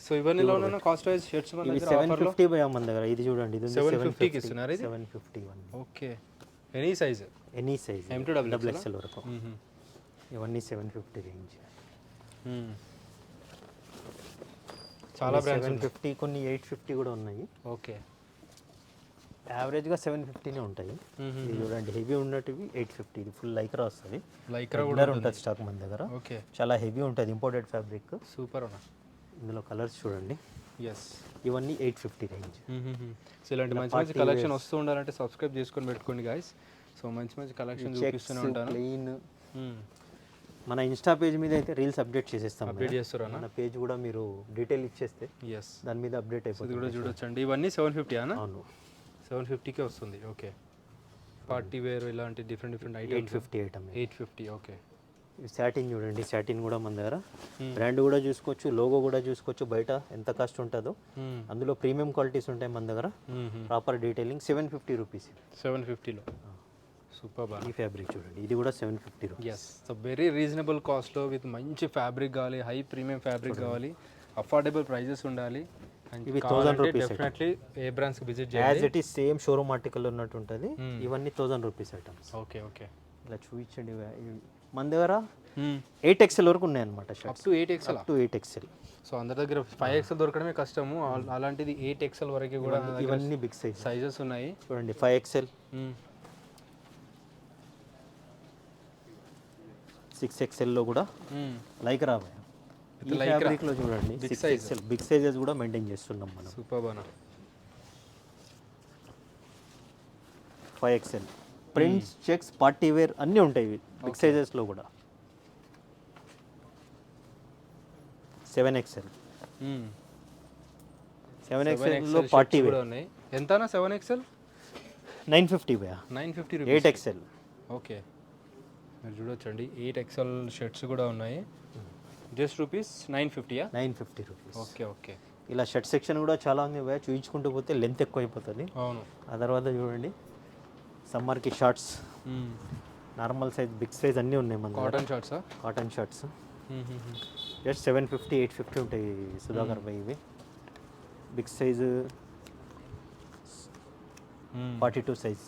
Speaker 2: సో ఇవన్నీ లో ఉన్న కాస్ట్ వైస్ షర్ట్స్ మన దగ్గర
Speaker 1: 750 భయ్యా మన దగ్గర. ఇది చూడండి, ఇది
Speaker 2: 750 కి ఇస్తున్నారు. ఇది
Speaker 1: 750 one.
Speaker 2: Okay. Any size
Speaker 1: M2 XXL వరకు. ఇవన్నీ 750 రేంజ్.
Speaker 2: చాలా బ్రాండ్స్
Speaker 1: 750, కొన్ని 850 కూడా ఉన్నాయి.
Speaker 2: ఓకే.
Speaker 1: యావరేజ్గా 750నే ఉంటాయి. ఇది చూడండి, హెవీ ఉన్నటివి 850. ఇది ఫుల్ లైక్రా వస్తుంది.
Speaker 2: లైక్రా
Speaker 1: కూడా ఉంటుంది స్టాక్ మన దగ్గర.
Speaker 2: ఓకే.
Speaker 1: చాలా హెవీ ఉంటుంది, ఇంపోర్టెడ్ ఫ్యాబ్రిక్.
Speaker 2: సూపర్ అన్న.
Speaker 1: ఇందులో కలర్స్ చూడండి.
Speaker 2: ఎస్.
Speaker 1: ఇవన్నీ 850 రేంజ్.
Speaker 2: సో ఇలాంటి మంచి మంచి కలెక్షన్ వస్తూ ఉండాలంటే సబ్స్క్రైబ్ చేసుకొని పెట్టుకోండి గాయస్. సో మంచి కలెక్షన్ చూపిస్తూనే ఉంటాను.
Speaker 1: ప్లెయిన్. మన ఇన్స్టా పేజ్ మీద అయితే రీల్స్ అప్డేట్ చేసేస్తాం.
Speaker 2: అప్డేట్ చేస్తారా?
Speaker 1: మన పేజ్ కూడా మీరు డీటెయిల్ ఇచ్చేస్తే
Speaker 2: ఎస్
Speaker 1: దాని మీద అప్డేట్
Speaker 2: ఇది
Speaker 1: అయిపోతుంది.
Speaker 2: కూడా చూడొచ్చండి. ఇవన్నీ 750 అన్న?
Speaker 1: అవును,
Speaker 2: 750కే వస్తుంది. ఓకే. పార్టీ వేర్ ఇలాంటి different items
Speaker 1: 850 item.
Speaker 2: 850. Okay.
Speaker 1: Satin చూడండి, సాటిన్ కూడా మన దగ్గర బ్రాండ్ కూడా చూసుకోవచ్చు, లోగో కూడా చూసుకోవచ్చు. బయట ఎంత కాస్ట్ ఉంటుందో అందులో ప్రీమియం క్వాలిటీస్ ఉంటాయి మన దగ్గర. Proper detailing. 750 రూపీస్.
Speaker 2: 750లో సూపర్ బా.
Speaker 1: ఈ ఫ్యాబ్రిక్ చూడండి, ఇది కూడా 750 rupees.
Speaker 2: Yes. So very reasonable కాస్ట్లో విత్ మంచి ఫ్యాబ్రిక్ కావాలి, హై ప్రీమియం ఫ్యాబ్రిక్ కావాలి, అఫోర్డబుల్ ప్రైజెస్ ఉండాలి.
Speaker 1: ఇవి 1000 రూపీస్.
Speaker 2: డెఫినెట్లీ ఏ బ్రాండ్స్కి విజిట్
Speaker 1: యాజ్
Speaker 2: చేయాలి.
Speaker 1: It is same showroom article ఉన్నట్టు ఉంటుంది. ఇవన్నీ 1000 రూపీస్ ఐటమ్స్.
Speaker 2: ఓకే. ఓకే.
Speaker 1: ఇలా చూపించండి. మన దగ్గర 8XL వరకు ఉన్నాయన్నమాట
Speaker 2: up
Speaker 1: shirts.
Speaker 2: To 8XL.
Speaker 1: Up to 8XL.
Speaker 2: So అందరి దగ్గర 5XL దొరకడమే కష్టము. అలాంటిది 8XL వరకు కూడా
Speaker 1: ఇవన్నీ బిగ్ సైజ్
Speaker 2: సైజెస్ ఉన్నాయి
Speaker 1: చూడండి. 5XL, 6XL లో కూడా లైక్ రాబోయే. ఈ ఫ్యాబ్రిక్ లో చూడండి 6XL బిగ్ సైజెస్ కూడా మెయింటైన్ చేస్తున్నాం మనం.
Speaker 2: సూపర్ బానా.
Speaker 1: 5XL prints, checks, party wear అన్నీ ఉంటాయి బిగ్ సైజెస్ లో కూడా. 7XL. 7XL లో పార్టీ వేర్
Speaker 2: ఉన్నాయి. ఎంతనా 7XL?
Speaker 1: 950 భయ్యా.
Speaker 2: 950 రూపీస్.
Speaker 1: 8XL.
Speaker 2: ఓకే. మీరు చూడొచ్చండి 8XL షర్ట్స్ కూడా ఉన్నాయి. జస్ట్ రూపీస్ 950యా? 950
Speaker 1: రూపీస్.
Speaker 2: ఓకే. ఓకే.
Speaker 1: ఇలా షర్ట్ సెక్షన్ కూడా చాలా ఉంది భయ్యా. చూయించుకుంటూ పోతే లెంత్ ఎక్కువ అయిపోతుంది.
Speaker 2: అవును.
Speaker 1: ఆ తర్వాత చూడండి సమ్మర్కి shorts, normal size, big size అన్నీ ఉన్నాయి మన దగ్గర.
Speaker 2: కాటన్ షార్ట్సా?
Speaker 1: కాటన్ షార్ట్స్ జస్ట్ 750, 850 ఉంటాయి సుధాకర్ భాయ్. ఇవి big size 42 size.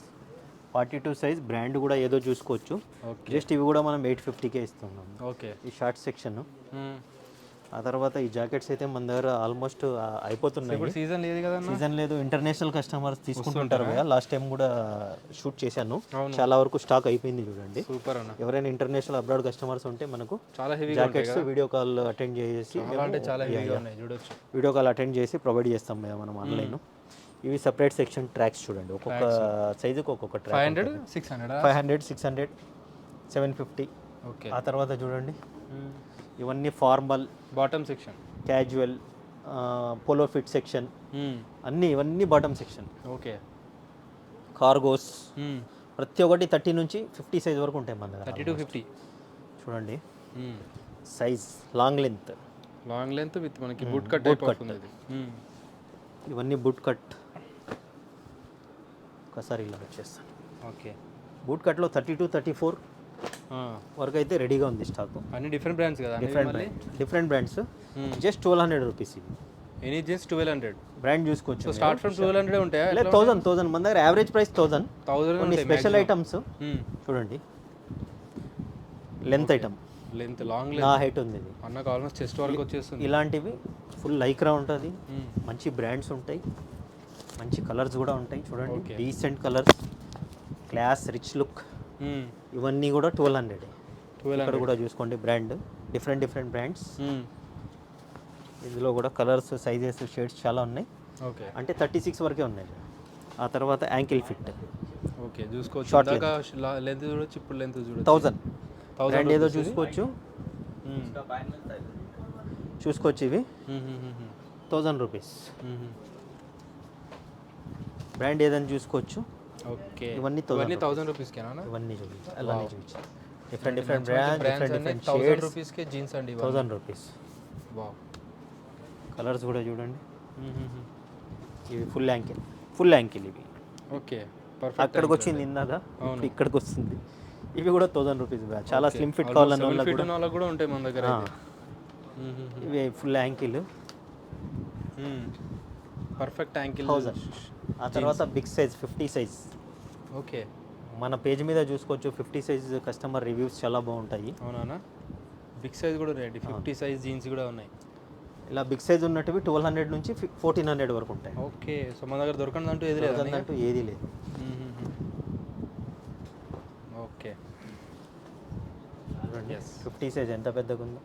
Speaker 1: 42 size brand కూడా ఏదో చూసుకోవచ్చు. జస్ట్ ఇవి కూడా మనం 850కే ఇస్తున్నాం.
Speaker 2: ఓకే.
Speaker 1: ఈ షార్ట్ సెక్షన్. ఆ తర్వాత ఈ జాకెట్స్ అయితే మన దగ్గర ఆల్మోస్ట్ అయిపోతున్నాయి.
Speaker 2: ఇప్పుడు సీజన్ లేదు కదా?
Speaker 1: సీజన్ లేదు, ఇంటర్నేషనల్ కస్టమర్స్ తీసుకుంటుంటారు కదా. లాస్ట్ టైం కూడా షూట్ చేశాను, చాలా వరకు స్టాక్ అయిపోయింది చూడండి.
Speaker 2: సూపర్ అన్న.
Speaker 1: ఎవరైనా ఇంటర్నేషనల్ అబ్రాడ్ కస్టమర్స్ ఉంటే మనకు
Speaker 2: చాలా heavy
Speaker 1: jackets video call attend చేసి
Speaker 2: చాలా హెవీగా ఉన్నాయి చూడొచ్చు.
Speaker 1: వీడియో కాల్ అటెండ్ చేసి ప్రొవైడ్ చేస్తాం మనం ఆన్లైన్. ఇవి సెపరేట్ సెక్షన్ ట్రాక్స్ చూడండి, ఒక్కొక్క సైజుకి ఒక్కొక్క ట్రాక్.
Speaker 2: 500, 600,
Speaker 1: 500, 600, 750.
Speaker 2: ఓకే.
Speaker 1: ఆ తర్వాత చూడండి ఇవన్నీ formal,
Speaker 2: bottom section,
Speaker 1: casual, polo fit section అన్నీ, ఇవన్నీ బాటమ్ సెక్షన్.
Speaker 2: ఓకే.
Speaker 1: కార్గోస్ ప్రతి ఒక్కటి 30 నుంచి 50 సైజ్ వరకు ఉంటాయి మన దగ్గర.
Speaker 2: 30 to 50
Speaker 1: చూడండి. సైజ్ లాంగ్ లెంత్
Speaker 2: విత్ మనకి బూట్ కట్ టైప్ వస్తుంది ఇది.
Speaker 1: ఇవన్నీ బూట్ కట్. ఒకసారి ఇలా వచ్చేస్తాను.
Speaker 2: ఓకే.
Speaker 1: బూట్ కట్లో 32, 34 వరకు అయితే రెడీగా ఉంది స్టాక్.
Speaker 2: అన్ని డిఫరెంట్ బ్రాండ్స్ కదా,
Speaker 1: డిఫరెంట్ బ్రాండ్స్. జస్ట్ 1200 రూపీస్ ఇవి.
Speaker 2: Any jeans 1200.
Speaker 1: బ్రాండ్ చూసుకోవచ్చు.
Speaker 2: స్టార్ట్ ఫ్రమ్ 1200 ఉంటాయా?
Speaker 1: లేదు 1000 మన దగ్గర యావరేజ్ ప్రైస్ 1000. కొన్ని స్పెషల్ ఐటమ్స్ చూడండి. లెంత్ ఐటమ్,
Speaker 2: లెంత్ లాంగ్
Speaker 1: నా హైట్ ఉంది ఇది
Speaker 2: అన్నకు ఆల్మోస్ట్ చెస్ట్ వరకు వచ్చేస్తుంది.
Speaker 1: ఇలాంటివి ఫుల్ లైక్రా ఉంటుంది. మంచి బ్రాండ్స్ ఉంటాయి, మంచి కలర్స్ కూడా ఉంటాయి. చూడండి decent colours, class, rich look. ఇవన్నీ కూడా 1200. ఇక్కడ కూడా చూసుకోండి బ్రాండ్, డిఫరెంట్ బ్రాండ్స్. ఇందులో కూడా కలర్స్, సైజెస్, షేడ్స్ చాలా ఉన్నాయి.
Speaker 2: ఓకే,
Speaker 1: అంటే 36 వరకే ఉన్నాయి. ఆ తర్వాత యాంకిల్ ఫిట్.
Speaker 2: ఓకే చూసుకోవచ్చు. లెంత్ చూడొచ్చు, ఇప్పుడు లెంత్ చూడొచ్చు.
Speaker 1: 1000 బ్రాండ్ ఏదో చూసుకోవచ్చు. ఇవి 1000 రూపీస్. బ్రాండ్ ఏదని చూసుకోవచ్చు.
Speaker 2: ఓకే,
Speaker 1: ఇవన్నీ
Speaker 2: 1000 రూపీస్కేనా?
Speaker 1: ఇవన్నీ చూపించు, అలానే చూపించు. డిఫరెంట్ బ్రాండ్, డిఫరెంట్
Speaker 2: 1000 రూపీస్కే జీన్స్ అండి.
Speaker 1: 1000 రూపీస్.
Speaker 2: వావ్,
Speaker 1: కలర్స్ కూడా చూడండి. ఇవి ఫుల్ యాంకిల్ ఇవి.
Speaker 2: Okay, perfect.
Speaker 1: అక్కడికి వచ్చింది ఇందాక, ఇక్కడికి వస్తుంది. ఇవి కూడా 1000 రూపీస్. చాలా స్లిమ్ ఫిట్ కావాలన్న
Speaker 2: వాళ్ళకి కూడా ఉంటాయి మన దగ్గర.
Speaker 1: ఇవి ఫుల్ యాంకిల్,
Speaker 2: పర్ఫెక్ట్ యాంకిల్
Speaker 1: 1000. ఆ తర్వాత బిగ్ సైజ్ 50 సైజ్.
Speaker 2: ఓకే,
Speaker 1: మన పేజ్ మీద చూసుకోవచ్చు. 50 సైజ్ కస్టమర్ రివ్యూస్ చాలా బాగుంటాయి.
Speaker 2: అవునా? బిగ్ సైజ్ కూడా ఉన్నాయి, 50 సైజ్ జీన్స్ కూడా ఉన్నాయి.
Speaker 1: ఇలా బిగ్ సైజ్ ఉన్నట్టువి 1200 నుంచి 1400 వరకు ఉంటాయి.
Speaker 2: ఓకే, సో మన దగ్గర దొరకదంటూ ఏది లేదు. ఓకే,
Speaker 1: 50 సైజ్ ఎంత పెద్దగా ఉందో,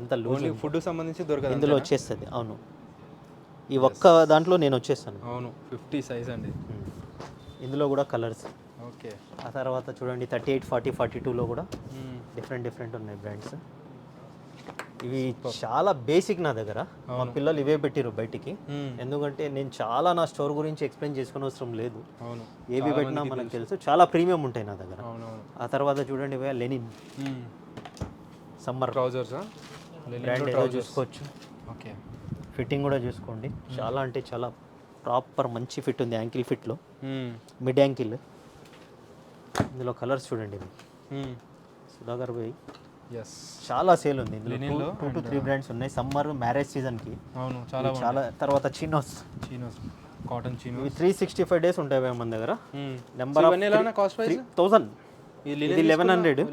Speaker 1: ఎంత లూజ్.
Speaker 2: ఫుడ్ సంబంధించి దొరకదు
Speaker 1: ఇందులో వచ్చేస్తుంది. అవును, ఈ ఒక్క దాంట్లో నేను వచ్చేస్తాను.
Speaker 2: అవును, 50 సైజ్ అండి.
Speaker 1: ఇందులో కూడా కలర్స్.
Speaker 2: ఓకే,
Speaker 1: ఆ తర్వాత చూడండి 38, 40, 42లో కూడా డిఫరెంట్ ఉన్నాయి బ్రాండ్స్. ఇవి చాలా బేసిక్ నా దగ్గర. మా పిల్లలు ఇవే పెట్టిరు బయటికి. ఎందుకంటే నేను చాలా నా స్టోర్ గురించి ఎక్స్ప్లెయిన్ చేసుకునే అవసరం లేదు. ఏవి పెట్టినా మనకు తెలుసు. చాలా ప్రీమియం ఉంటాయి నా దగ్గర. ఆ తర్వాత చూడండి ఇవే లెనిన్ సమ్మర్
Speaker 2: ట్రౌజర్స్.
Speaker 1: బ్రాండ్ ఏదో చూసుకోవచ్చు.
Speaker 2: ఓకే,
Speaker 1: ఫిట్టింగ్ కూడా చూసుకోండి. చాలా అంటే చాలా ప్రాపర్ మంచి ఫిట్ ఉంది. యాంకిల్ ఫిట్లో మిడ్ యాంకిల్. ఇందులో కలర్స్ చూడండి. సుధాకర్ భాయ్ చాలా సేల్ ఉంది ఇందులో. 2 to 3 బ్రాండ్స్ ఉన్నాయి. సమ్మర్ మ్యారేజ్ సీజన్కి.
Speaker 2: అవును,
Speaker 1: చాలా. తర్వాత చినోస్
Speaker 2: కాటన్ చినోస్.
Speaker 1: ఇవి 365 డేస్ ఉంటాయి మన దగ్గర. Number of 1000. ఇది 1100.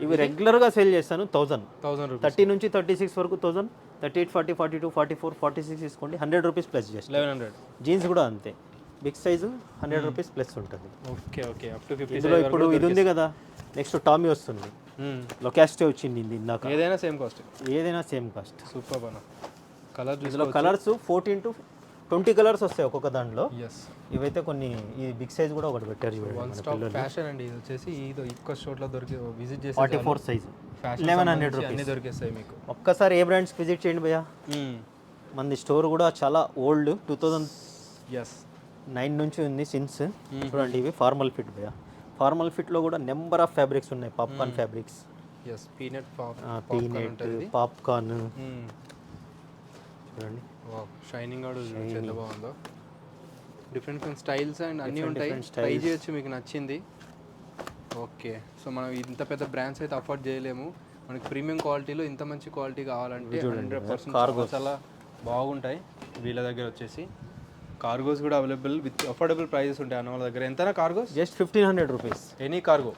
Speaker 1: ఇవి రెగ్యులర్గా సేల్ చేస్తాను 1000. 30 నుంచి 36 వరకు 1000. 38, 40, 42, 44, 46 తీసుకోండి. 100 రూపీస్ ప్లస్ చేస్తాను.
Speaker 2: 1100.
Speaker 1: జీన్స్ కూడా అంతే. బిగ్ సైజు 100 రూపీస్ ప్లస్ ఉంటుంది.
Speaker 2: Okay, up to 50.
Speaker 1: ఇందులో ఇప్పుడు ఇది ఉంది కదా, నెక్స్ట్ టామీ వస్తుంది. లొకాసిటీ వచ్చింది ఇందాక.
Speaker 2: ఏదైనా సేమ్ కాస్ట్. సూపర్ అన్న. కలర్
Speaker 1: ఇందులో కలర్స్ 14 to 20 కలర్స్ వస్తాయి ఒక్కొక్క దాంట్లో. ఇవైతే కొన్ని. ఈ బిగ్ సైజ్ కూడా ఒకటి పెట్టారు చూడండి.
Speaker 2: ఫ్యాషన్ అండి ఇది వచ్చేసి. ఇది ఎక్కువ స్టోర్లో దొరికి విజిట్ చేసి
Speaker 1: 44 సైజ్ 1100 రూపీస్
Speaker 2: అన్ని దొరికేస్తాయి మీకు.
Speaker 1: ఒక్కసారి ఏ బ్రాండ్స్కి విజిట్ చేయండి భయ్యా. మనది స్టోర్ కూడా చాలా ఓల్డ్, 2009 నుంచి ఉంది సిన్స్. చూడండి ఇవి ఫార్మల్ ఫిట్ భయ్యా. ఫార్మల్ ఫిట్లో కూడా నెంబర్ ఆఫ్ ఫ్యాబ్రిక్స్ ఉన్నాయి. Popcorn fabrics,
Speaker 2: peanut,
Speaker 1: popcorn. చూడండి
Speaker 2: షైనింగ్ కూడా ఎంత బాగుందో. డిఫరెంట్ స్టైల్స్ అండ్ అన్నీ ఉంటాయి. ట్రై చేయొచ్చు మీకు నచ్చింది. ఓకే, సో మనం ఇంత పెద్ద బ్రాండ్స్ అయితే అఫోర్డ్ చేయలేము. మనకి ప్రీమియం క్వాలిటీలో ఇంత మంచి క్వాలిటీ కావాలంటే 100% చాలా బాగుంటాయి వీళ్ళ దగ్గర వచ్చేసి. కార్గోస్ కూడా అవైలబుల్ విత్ అఫోర్డబుల్ ప్రైజెస్ ఉంటాయి అన్న వాళ్ళ దగ్గర. ఎంత cargos?
Speaker 1: Just 1500 rupees
Speaker 2: any cargo.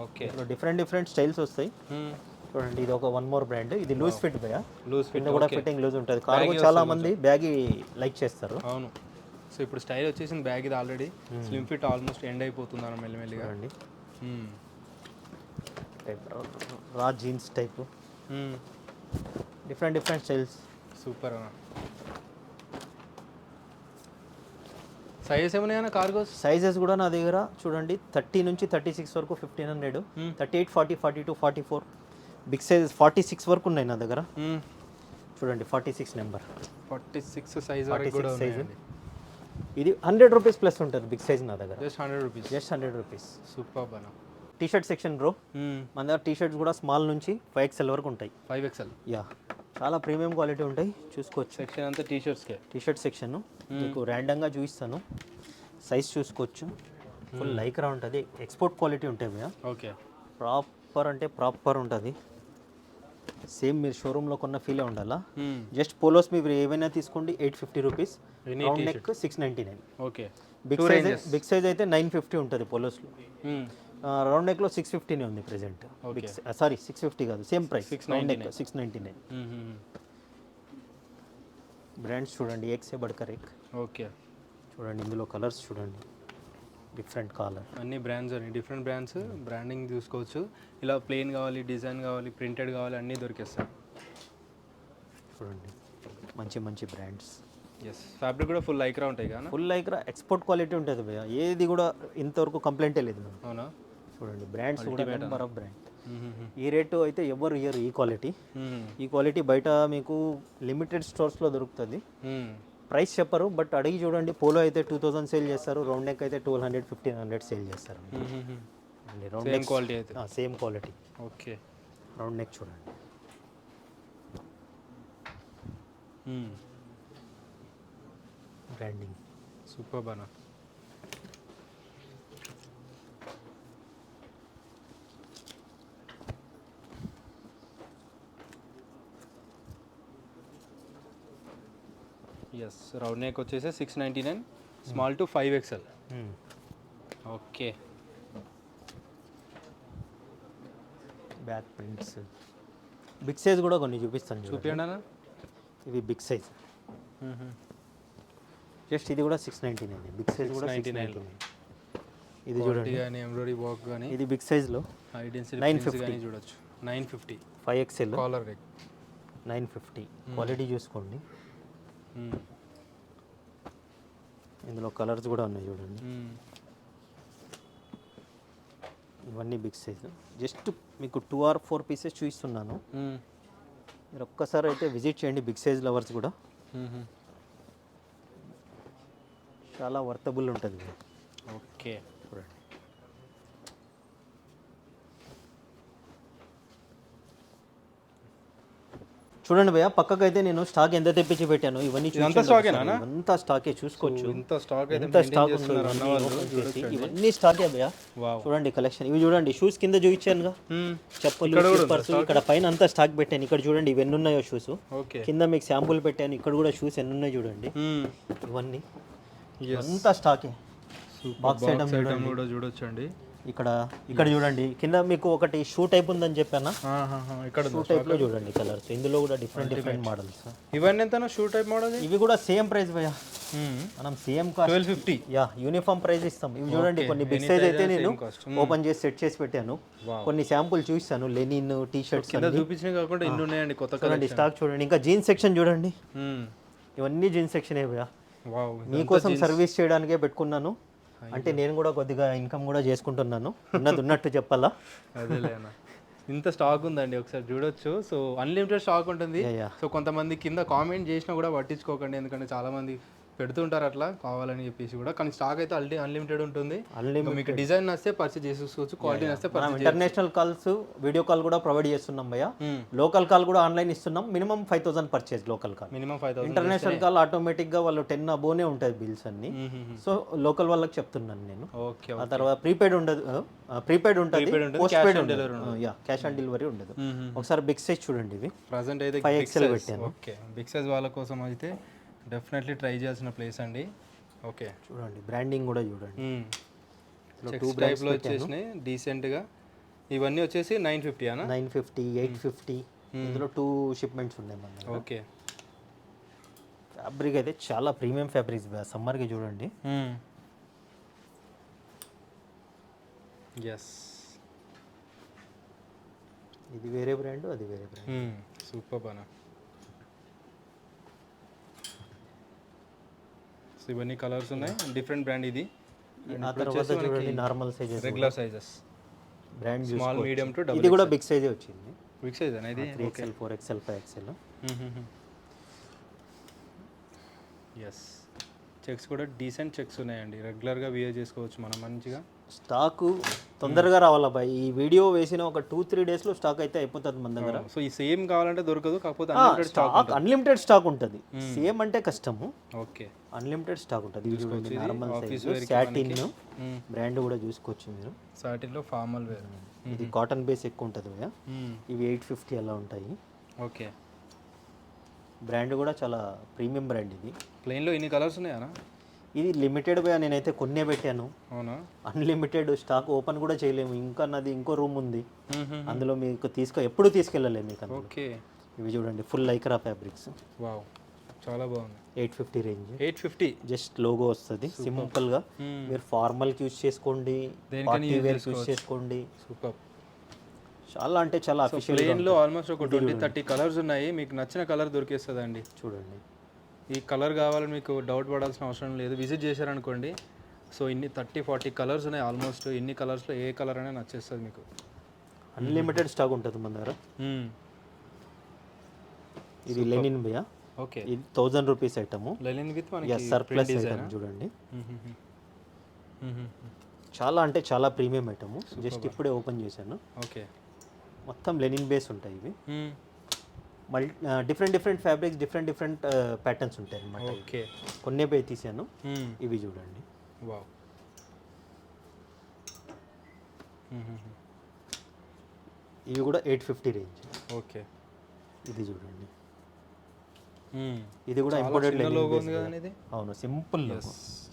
Speaker 2: Okay,
Speaker 1: different styles వస్తాయి. చూడండి ఇది ఒక 1 మోర్ బ్రాండ్. ఇది లూజ్ ఫిట్ భయ్యా. లూజ్ ఫిట్ కూడా ఫిట్టింగ్ లూజ్ ఉంటుంది. కార్గో చాలా మంది బ్యాగీ లైక్ చేస్తారు.
Speaker 2: అవును, సో ఇప్పుడు స్టైల్ వచ్చేసింది బ్యాగ్. ఇది already slim fit almost end అయిపోతుంది అన్న మెల్లిమెల్లిగా.
Speaker 1: అండి రా jeans type. Different styles.
Speaker 2: Super అన్న. సైజెస్ ఏమైనా కార్గోస్?
Speaker 1: సైజెస్ కూడా నా దగ్గర చూడండి 30 నుంచి 36 వరకు 1500. 38, 40, 42, 44. బిగ్ సైజెస్ 46 వరకు ఉన్నాయి నా దగ్గర. చూడండి 46 నెంబర్.
Speaker 2: 46 సైజ్ వరకు కూడా
Speaker 1: సైజ్. ఇది 100 రూపీస్ ప్లస్ ఉంటుంది బిగ్ సైజ్ నా దగ్గర.
Speaker 2: Just 100 rupees. సూపర్ బనా.
Speaker 1: T shirt section bro. మన దగ్గర టీ షర్ట్స్ కూడా స్మాల్ నుంచి 5XL వరకు ఉంటాయి.
Speaker 2: 5XL.
Speaker 1: చాలా ప్రీమియం క్వాలిటీ ఉంటాయి. చూసుకోవచ్చు.
Speaker 2: సెక్షన్ అంతా టీ షర్ట్
Speaker 1: సెక్షన్ మీకు ర్యాండమ్గా చూపిస్తాను. సైజ్ చూసుకోవచ్చు. ఫుల్ లైక్రా ఉంటుంది. ఎక్స్పోర్ట్ క్వాలిటీ ఉంటాయి భయ్యా.
Speaker 2: ఓకే,
Speaker 1: ప్రాపర్ అంటే ప్రాపర్ ఉంటుంది, సేమ్ మీరు షోరూంలో కొన్న ఫీలే ఉండాలా. జస్ట్ పోలోస్ మీరు ఏవైనా తీసుకోండి 850 rupees, round neck 699.
Speaker 2: Okay.
Speaker 1: Big size అయితే 950 ఉంటుంది పోలోస్లో, రౌండ్ నెక్లో 650 ఉంది ప్రెసెంట్. సారీ 650 కాదు, same price, round neck 699. Brands చూడండి, ఏక్సే బడ్కర్ ఏక్.
Speaker 2: ఓకే.
Speaker 1: చూడండి ఇందులో కలర్స్ చూడండి, డిఫరెంట్ కలర్,
Speaker 2: అన్ని బ్రాండ్స్ అని డిఫరెంట్ బ్రాండ్స్, బ్రాండింగ్ చూసుకోవచ్చు. ఇలా ప్లెయిన్ కావాలి, డిజైన్ కావాలి, ప్రింటెడ్ కావాలి, అన్నీ దొరికేస్తాయి.
Speaker 1: చూడండి మంచి మంచి బ్రాండ్స్.
Speaker 2: ఎస్, ఫ్యాబ్రిక్ కూడా ఫుల్ లైక్రా ఉంటాయి కదా.
Speaker 1: ఫుల్ లైక్రా ఎక్స్పోర్ట్ క్వాలిటీ ఉంటుంది భయ్య, ఏది కూడా ఇంతవరకు కంప్లైంటే లేదు మనం.
Speaker 2: అవునా.
Speaker 1: చూడండి బ్రాండ్స్ కూడా నెంబర్ ఆఫ్ బ్రాండ్. ఈ రేటు అయితే ఎవరు ఇయ్యరు ఈ క్వాలిటీ. ఈ క్వాలిటీ బయట మీకు లిమిటెడ్ స్టోర్స్లో దొరుకుతుంది, ప్రైస్ చెప్పరు, బట్ అడిగి చూడండి. పోలో అయితే 2000 సేల్ చేస్తారు, రౌండ్ నెక్ అయితే 1200-1500 సేల్ చేస్తారు. రౌండ్ నెక్
Speaker 2: క్వాలిటీ అయితే
Speaker 1: same quality.
Speaker 2: Okay.
Speaker 1: Round neck చూడండి, బ్రాండింగ్
Speaker 2: సూపర్ బానా. ఎస్, రౌండ్ నెక్ వచ్చేసి 699, small to 5XL. Okay.
Speaker 1: Back prints, big size కూడా కొన్ని చూపిస్తాను
Speaker 2: చూపించండి అన్న.
Speaker 1: ఇవి బిగ్ సైజ్, జస్ట్ ఇది కూడా 699, బిగ్ సైజ్ కూడా 699. ఇది చూడండి
Speaker 2: కానీ ఎంబ్రాయిడరీ వర్క్ కానీ,
Speaker 1: ఇది బిగ్ సైజ్లో
Speaker 2: హై డెన్సిటీ
Speaker 1: 950
Speaker 2: చూడొచ్చు. 950
Speaker 1: 5XL
Speaker 2: కాలర్ నెక్
Speaker 1: 950. క్వాలిటీ చూసుకోండి, ఇందులో కలర్స్ కూడా ఉన్నాయి చూడండి. ఇవన్నీ బిగ్ సైజ్, జస్ట్ మీకు 2 or 4 పీసెస్ చూపిస్తున్నాను. మీరు ఒక్కసారి అయితే విజిట్ చేయండి, బిగ్ సైజ్ లవర్స్ కూడా చాలా వర్తబుల్ ఉంటుంది.
Speaker 2: ఓకే.
Speaker 1: చూడండి చూడండి భయ్య, పక్కకైతే నేను స్టాక్ ఎంత తెప్పించి పెట్టాను, ఇవన్నీ అంతా స్టాకే చూసుకోవచ్చు.
Speaker 2: ఇంత స్టాక్
Speaker 1: ఇవన్నీ స్టాకే భయ్య. చూడండి కలెక్షన్, ఇవి చూడండి షూస్ కింద చూపించానుగా, చెప్పులు, స్లిప్పర్స్, ఇక్కడ పైన అంతా స్టాక్ పెట్టాను. ఇక్కడ చూడండి ఇవి ఎన్ని ఉన్నాయో షూస్, కింద మీకు శాంపుల్ పెట్టాను. ఇక్కడ కూడా షూస్ ఎన్ని ఉన్నాయో చూడండి, ఇవన్నీ అంతా స్టాకే. బాక్స్ ఐటమ్
Speaker 2: కూడా చూడొచ్చండి.
Speaker 1: ఇక్కడ చూడండి, కింద మీకు ఒకటి షూ టైప్ ఉందని చెప్పానా,
Speaker 2: ఇక్కడ
Speaker 1: షూ టైప్ లో చూడండి కలర్స్, ఇందులో కూడా డిఫరెంట్ మోడల్స్.
Speaker 2: ఇవన్నీ ఎంత షూ టైప్ మోడల్?
Speaker 1: ఇవి కూడా సేమ్ ప్రైస్ భయ్యా, మనం same cost
Speaker 2: 1250.
Speaker 1: Yeah, uniform price ఇస్తాం. ఇవి చూడండి కొన్ని బిగ్ సైజ్ అయితే నేను ఓపెన్ చేసి సెట్ చేసి పెట్టాను, కొన్ని శాంపుల్ చూపిస్తాను. లెనిన్ టీ షర్ట్స్
Speaker 2: చూపించిన కాకుండా ఇన్ని ఉన్నాయండి కొత్త
Speaker 1: చూడండి స్టాక్ చూడండి. ఇంకా జీన్స్ సెక్షన్ చూడండి, ఇవన్నీ జీన్స్ సెక్షన్ భయ్యా, మీకోసం సర్వీస్ చేయడానికే పెట్టుకున్నాను. అంటే నేను కూడా కొద్దిగా ఇన్కమ్ కూడా చేసుకుంటున్నాను, ఉన్నట్టు చెప్పాలా.
Speaker 2: అదేలేనా, ఇంత స్టాక్ ఉందండి, ఒకసారి చూడొచ్చు. సో అన్లిమిటెడ్ స్టాక్ ఉంటుంది. సో కొంతమంది కింద కామెంట్ చేసినా కూడా పట్టించుకోకండి, ఎందుకంటే చాలా మంది పెడుతుంటారు అట్లా కావాలని చెప్పేసి కూడా. కానీ స్టాక్ అయితే అన్లిమిటెడ్ ఉంటుంది. మీకు డిజైన్ నస్తే పర్చేస్ చేసుకోవచ్చు, క్వాలిటీ నస్తే purchase.
Speaker 1: International calls, video call కూడా ప్రొవైడ్ చేస్తున్నాం భయ్య. లోకల్ కాల్ కూడా ఆన్లైన్ ఇస్తున్నాం. Minimum 5000 purchase local call,
Speaker 2: minimum 5000.
Speaker 1: International call automatic గా వాళ్ళు 10 అబోనే ఉంటుంది బిల్స్ అన్ని. సో లోకల్ వాళ్ళకి చెప్తున్నాను నేను.
Speaker 2: ఓకే.
Speaker 1: ఆ తర్వాత ప్రీపెయిడ్ ఉండదు, ప్రీపెయిడ్ ఉంటుంది, పోస్ట్ పెయిడ్ ఉండదు, క్యాష్ ఆన్ డెలివరీ ఉండదు. ఒకసారి బిగ్ సైజ్ చూడండి, ఇవి
Speaker 2: ప్రెజెంట్ అయితే
Speaker 1: 5XL పెట్టాను.
Speaker 2: ఓకే, బిగ్ సైజ్ వాళ్ళ కోసం అయితే డెఫినెట్లీ ట్రై చేయాల్సిన ప్లేస్ అండి. ఓకే,
Speaker 1: చూడండి బ్రాండింగ్ కూడా చూడండి,
Speaker 2: చెక్స్ టైప్లో వచ్చేసినాయి డీసెంట్గా. ఇవన్నీ వచ్చేసి 950 అన్న,
Speaker 1: 950, 850. ఇందులో 2 షిప్మెంట్స్ ఉన్నాయి మన దగ్గర.
Speaker 2: ఓకే.
Speaker 1: ఫ్యాబ్రిక్ అయితే చాలా ప్రీమియం ఫ్యాబ్రిక్స్, సమ్మర్కి చూడండి.
Speaker 2: ఎస్,
Speaker 1: ఇది వేరే బ్రాండ్, అది వేరే బ్రాండ్.
Speaker 2: సూపర్ బానా. సో ఇవన్నీ కలర్స్ ఉన్నాయి, డిఫరెంట్ బ్రాండ్ ఇది.
Speaker 1: ఆ తర్వాత చూడండి normal sizes,
Speaker 2: regular sizes,
Speaker 1: brand
Speaker 2: small medium to double.
Speaker 1: ఇది కూడా బిగ్ సైజే వచ్చింది,
Speaker 2: బిగ్ సైజ్ అనేది
Speaker 1: 3XL, 4XL, 5XL.
Speaker 2: Yes, checks కూడా డీసెంట్ చెక్స్ ఉన్నాయండి, రెగ్యులర్గా వియర్ చేసుకోవచ్చు మనం మంచిగా.
Speaker 1: స్టాకు తొందరగా రావాలా బాయ్, ఈ వీడియో వేసిన ఒక 2-3 డేస్లో స్టాక్ అయితే అయిపోతుంది మన దగ్గర.
Speaker 2: సో ఈ సేమ్ కావాలంటే దొరకదు, కాకపోతే
Speaker 1: అన్లిమిటెడ్ స్టాక్ ఉంటుంది. సేమ్ అంటే కష్టము,
Speaker 2: ఓకే,
Speaker 1: అన్లిమిటెడ్ స్టాక్ ఉంటుంది. నార్మల్ సైజ్ సాటిన్ బ్రాండ్ కూడా చూసుకోవచ్చు మీరు.
Speaker 2: సాటిన్లో ఫార్మల్ వేర్
Speaker 1: ఇది కాటన్ బేస్ ఎక్కువ ఉంటుంది భయ్యా. ఇవి 850 అలా ఉంటాయి.
Speaker 2: ఓకే.
Speaker 1: బ్రాండ్ కూడా చాలా ప్రీమియం బ్రాండ్ ఇది.
Speaker 2: ప్లెయిన్లో ఇన్ని కలర్స్ ఉన్నాయా?
Speaker 1: ఇది లిమిటెడ్ భయ్యా, నేనైతే కొన్నే పెట్టాను.
Speaker 2: అవునా?
Speaker 1: అన్లిమిటెడ్ స్టాక్ ఓపెన్ కూడా చేయలేము. ఇంకా నాది ఇంకో రూమ్ ఉంది, అందులో మీకు ఎప్పుడు తీసుకెళ్ళలేము మీకు.
Speaker 2: ఓకే.
Speaker 1: ఇవి చూడండి ఫుల్ లైక్రా ఫ్యాబ్రిక్స్.
Speaker 2: వావ్, చాలా బాగుంది.
Speaker 1: 850 రేంజ్.
Speaker 2: 850
Speaker 1: జస్ట్ లోగో వస్తుంది సింపుల్గా. మీరు ఫార్మల్కి యూజ్ చేసుకోండి, పార్టీ వేర్కి యూజ్ చేసుకోండి.
Speaker 2: సూపర్.
Speaker 1: చాలా అంటే చాలా అఫీషియల్.
Speaker 2: ప్లెయిన్లో ఆల్మోస్ట్ ఒక 20-30 కలర్స్ ఉన్నాయి. మీకు నచ్చిన కలర్ దొరికేస్తుందండి.
Speaker 1: చూడండి,
Speaker 2: ఈ కలర్ కావాలని మీకు డౌట్ పడాల్సిన అవసరం లేదు. విజిట్ చేశారనుకోండి, సో ఇన్ని 30-40 కలర్స్ ఉన్నాయి ఆల్మోస్ట్. ఇన్ని కలర్స్లో ఏ కలర్ అయినా నచ్చేస్తుంది మీకు.
Speaker 1: అన్లిమిటెడ్ స్టాక్ ఉంటుంది మన దగ్గర. ఇది లెనిన్ భయ్యా.
Speaker 2: ఓకే.
Speaker 1: ఇది 1000 రూపీస్ ఐటమ్.
Speaker 2: లెనిన్ విత్ మనకి
Speaker 1: సర్ప్లస్ ఐటమ్ చూడండి. చాలా అంటే చాలా ప్రీమియం ఐటమ్. జస్ట్ ఇప్పుడే ఓపెన్ చేశాను.
Speaker 2: ఓకే.
Speaker 1: మొత్తం లెనిన్ బేస్ ఉంటాయి ఇవి. డిఫరెంట్ ఫ్యాబ్రిక్స్, డిఫరెంట్ ప్యాటర్న్స్ ఉంటాయి అన్నమాట.
Speaker 2: ఓకే.
Speaker 1: కొన్నే పై తీసాను. ఇవి చూడండి.
Speaker 2: వావ్.
Speaker 1: ఇవి కూడా 850 రేంజ్.
Speaker 2: ఓకే.
Speaker 1: ఇది చూడండి, ఇది కూడా ఇంపోర్టెడ్
Speaker 2: లోగో ఉంది కదండి ఇది.
Speaker 1: అవును, సింపుల్.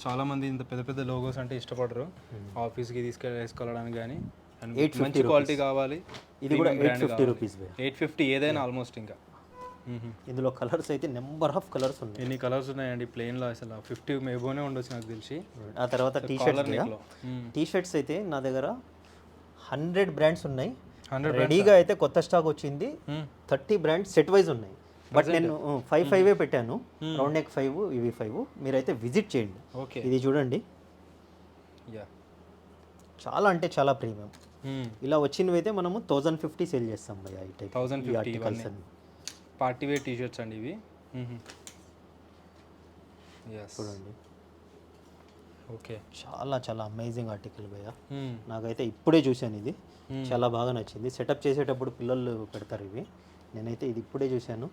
Speaker 2: చాలా మంది ఇంత పెద్ద పెద్ద లోగోస్ అంటే ఇష్టపడరు, ఆఫీస్కి వేసుకోవడానికి కానీ.
Speaker 1: 850
Speaker 2: మంచి క్వాలిటీ కావాలి.
Speaker 1: ఇది కూడా 850 రూపీస్.
Speaker 2: 850 ఏదైనా ఆల్మోస్ట్. ఇంకా
Speaker 1: ఇందులో కలర్స్ అయితే నెంబర్ ఆఫ్ కలర్స్ ఉన్నాయి.
Speaker 2: ఎన్ని కలర్స్ ఉన్నాయండి ప్లెయిన్లో? అసలు 50 మేబోనే ఉండొచ్చు నాకు తెలిసి.
Speaker 1: ఆ తర్వాత టీ షర్ట్స్ అయితే నా దగ్గర 100 బ్రాండ్స్ ఉన్నాయి. రెడీగా అయితే కొత్త స్టాక్ వచ్చింది. 30 బ్రాండ్స్ సెట్ వైజ్ ఉన్నాయి. బట్ నేను 5 పెట్టాను. రౌండ్ నెక్ 5, ఇవి 5. మీరైతే విజిట్ చేయండి.
Speaker 2: ఓకే.
Speaker 1: ఇది చూడండి, చాలా అంటే చాలా ప్రీమియం. ఇలా వచ్చినవి అయితే మనము 1050 సేల్ చేస్తాం భయ్యా. ఈ type
Speaker 2: 1050 party wear T shirts అండి ఇవి.
Speaker 1: చూడండి,
Speaker 2: ఓకే.
Speaker 1: చాలా చాలా అమేజింగ్ ఆర్టికల్ భయ్యా. నాకైతే ఇప్పుడే చూశాను, ఇది చాలా బాగా నచ్చింది. సెటప్ చేసేటప్పుడు పిల్లలు పెడతారు ఇవి. నేనైతే ఇది ఇప్పుడే చూశాను,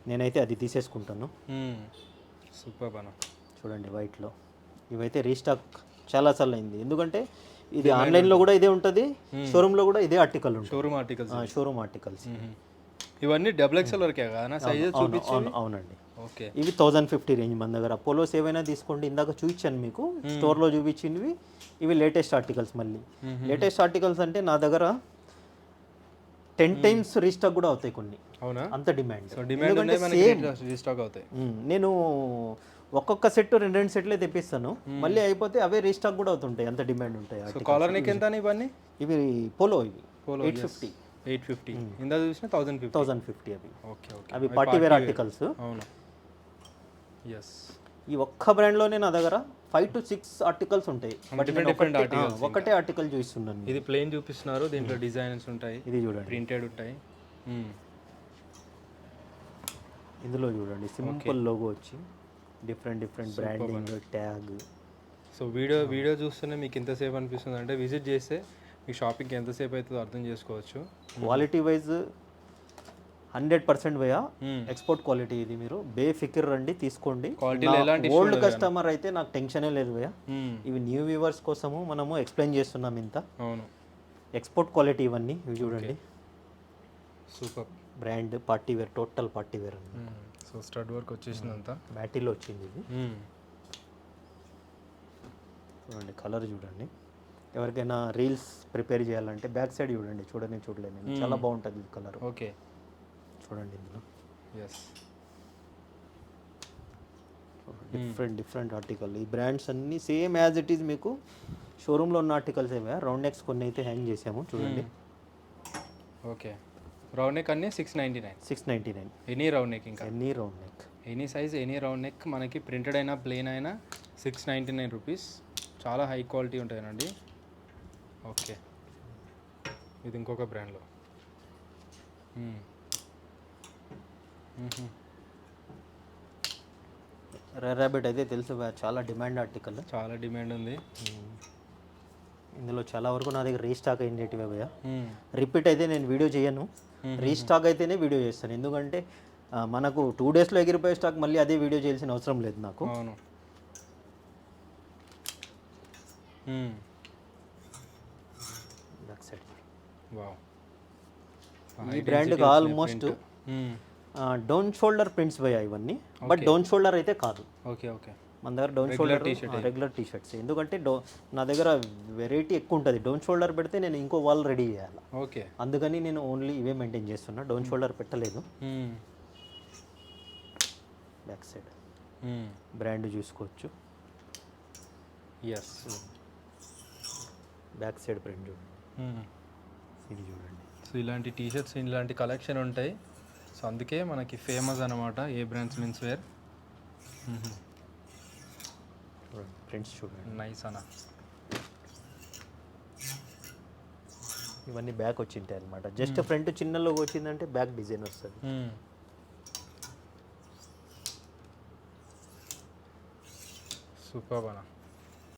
Speaker 1: నేనైతే అది తీసేసుకుంటాను.
Speaker 2: సూపర్ బాగా.
Speaker 1: చూడండి వైట్లో ఇవైతే రీస్టాక్ చాలా సార్లు అయింది. ఎందుకంటే ఇది ఆన్లైన్లో కూడా ఇదే ఉంటుంది, షోరూంలో కూడా ఇదే ఆర్టికల్ ఉంటుంది. Showroom articles.
Speaker 2: ఇవన్నీ XXL వరకే కదా సైజ్ చూపించండి.
Speaker 1: అవునండి.
Speaker 2: ఓకే.
Speaker 1: ఇవి 1050 రేంజ్ మన దగ్గర. పోలోస్ ఏవైనా తీసుకోండి, ఇందాక చూపించాను మీకు స్టోర్లో చూపించినవి. ఇవి లేటెస్ట్ ఆర్టికల్స్. మళ్ళీ లేటెస్ట్ ఆర్టికల్స్ అంటే నా దగ్గర 10 టైమ్స్ రీస్టాక్ కూడా అవుతాయి కొన్ని.
Speaker 2: అవునా?
Speaker 1: అంత డిమాండ్.
Speaker 2: రీస్టాక్ అవుతాయి.
Speaker 1: నేను ఒక్కొక్క సెట్ 2 సెట్లే తెప్పిస్తాను, మళ్ళీ అయిపోతే అవే రీస్టాక్ కూడా అవుతుంటాయి. అంత డిమాండ్ ఉంటాయి.
Speaker 2: కాలర్ నెక్ ఎంత ఇవన్నీ?
Speaker 1: ఇవి పోలో 850.
Speaker 2: ఇందా చూసిన 1050
Speaker 1: అవి.
Speaker 2: ఓకే.
Speaker 1: అవి పార్టీ వేర్ ఆర్టికల్స్.
Speaker 2: అవును.
Speaker 1: ఈ ఒక్క బ్రాండ్లోనే నా దగ్గర 5 to 6 ఆర్టికల్స్ ఉంటాయి. ఒకటే ఆర్టికల్ చూపిస్తున్నాను.
Speaker 2: ఇది ప్లెయిన్ చూపిస్తున్నారు, దీంట్లో డిజైన్స్ ఉంటాయి.
Speaker 1: ఇది చూడండి,
Speaker 2: ప్రింటెడ్ ఉంటాయి.
Speaker 1: ఇందులో చూడండి సింపుల్ లోగో వచ్చి different branding tag.
Speaker 2: So video చూస్తేనే మీకు ఎంతసేపు అనిపిస్తుంది అంటే, విజిట్ చేస్తే మీ షాపింగ్కి ఎంతసేపు అవుతుందో అర్థం చేసుకోవచ్చు.
Speaker 1: క్వాలిటీ వైజ్ 100% భయ్యా, ఎక్స్పోర్ట్ క్వాలిటీ. ఇది మీరు బేఫికర్ రండి, తీసుకోండి. ఓల్డ్ కస్టమర్ అయితే నాకు టెన్షనే లేదు భయ్యా. ఇవి న్యూ వ్యూవర్స్ కోసము మనము ఎక్స్ప్లెయిన్ చేస్తున్నాం ఇంత.
Speaker 2: అవును.
Speaker 1: ఎక్స్పోర్ట్ క్వాలిటీ ఇవన్నీ. ఇవి చూడండి,
Speaker 2: super
Speaker 1: brand party wear, total party wear అండి.
Speaker 2: సో స్టడ్ వర్క్ వచ్చేసిందంతా
Speaker 1: బ్యాటిల్లో వచ్చింది ఇది. చూడండి కలర్ చూడండి. ఎవరికైనా రీల్స్ ప్రిపేర్ చేయాలంటే బ్యాక్ సైడ్ చూడండి, చూడలేదు చాలా బాగుంటుంది ఇది కలర్.
Speaker 2: ఓకే.
Speaker 1: చూడండి ఇందులో డిఫరెంట్ ఆర్టికల్. ఈ బ్రాండ్స్ అన్నీ సేమ్ యాజ్ ఇట్ ఈజ్ మీకు షోరూంలో ఉన్న ఆర్టికల్స్ ఏవే. రౌండ్ నెక్స్ కొన్ని అయితే హ్యాంగ్ చేసాము చూడండి.
Speaker 2: ఓకే. రౌండ్ నెక్ అన్నీ 699. ఎనీ రౌండ్ నెక్, ఇంకా
Speaker 1: any round neck,
Speaker 2: any size, any round neck మనకి ప్రింటెడ్ అయినా ప్లెయిన్ అయినా 699 రూపీస్. చాలా హై క్వాలిటీ ఉంటాయండి. ఓకే. ఇది ఇంకొక బ్రాండ్లో.
Speaker 1: ర్యాబిట్ అయితే తెలుసు, చాలా డిమాండ్ ఆర్టికల్.
Speaker 2: చాలా డిమాండ్ ఉంది.
Speaker 1: ఇందులో చాలా వరకు నా దగ్గర రీస్టాక్ అయినటివే భయ్యా. రిపీట్ అయితే నేను వీడియో చేయను, రీస్టాక్ అయితేనే వీడియో చేస్తాను. ఎందుకంటే మనకు 2 డేస్లో ఎగిరిపోయే స్టాక్ మళ్ళీ అదే వీడియో చేయాల్సిన అవసరం లేదు నాకు.
Speaker 2: అవును. వావ్,
Speaker 1: ఈ బ్రాండ్కి ఆల్మోస్ట్ డౌన్ షోల్డర్ ప్రింట్స్ పోయాయి ఇవన్నీ, బట్ డౌన్ షోల్డర్ అయితే కాదు.
Speaker 2: ఓకే ఓకే,
Speaker 1: మన దగ్గర down shoulder regular T shirts, ఎందుకంటే నా దగ్గర వెరైటీ ఎక్కువ ఉంటుంది. డౌన్ షోల్డర్ పెడితే నేను ఇంకో వాల్ రెడీ చేయాలి,
Speaker 2: ఓకే.
Speaker 1: అందుకని నేను ఓన్లీ ఇవే మెయింటైన్ చేస్తున్నా, డౌన్ షోల్డర్ పెట్టలేదు. బ్యాక్ సైడ్ బ్రాండ్ చూసుకోవచ్చు.
Speaker 2: ఎస్,
Speaker 1: బ్యాక్ సైడ్ ప్రింట్ చూడండి, ఇది చూడండి.
Speaker 2: సో ఇలాంటి టీషర్ట్స్ ఇలాంటి కలెక్షన్ ఉంటాయి. సో అందుకే మనకి ఫేమస్ అనమాట ఏ బ్రాండ్స్ మెన్స్ వేర్.
Speaker 1: ప్రింట్స్ చూడండి,
Speaker 2: నైస్ అన్న.
Speaker 1: ఇవన్నీ బ్యాక్ వచ్చింటాయి అనమాట. జస్ట్ ఫ్రంట్ చిన్నలోకి వచ్చిందంటే బ్యాక్ డిజైన్ వస్తుంది.
Speaker 2: సూపర్ అన్న.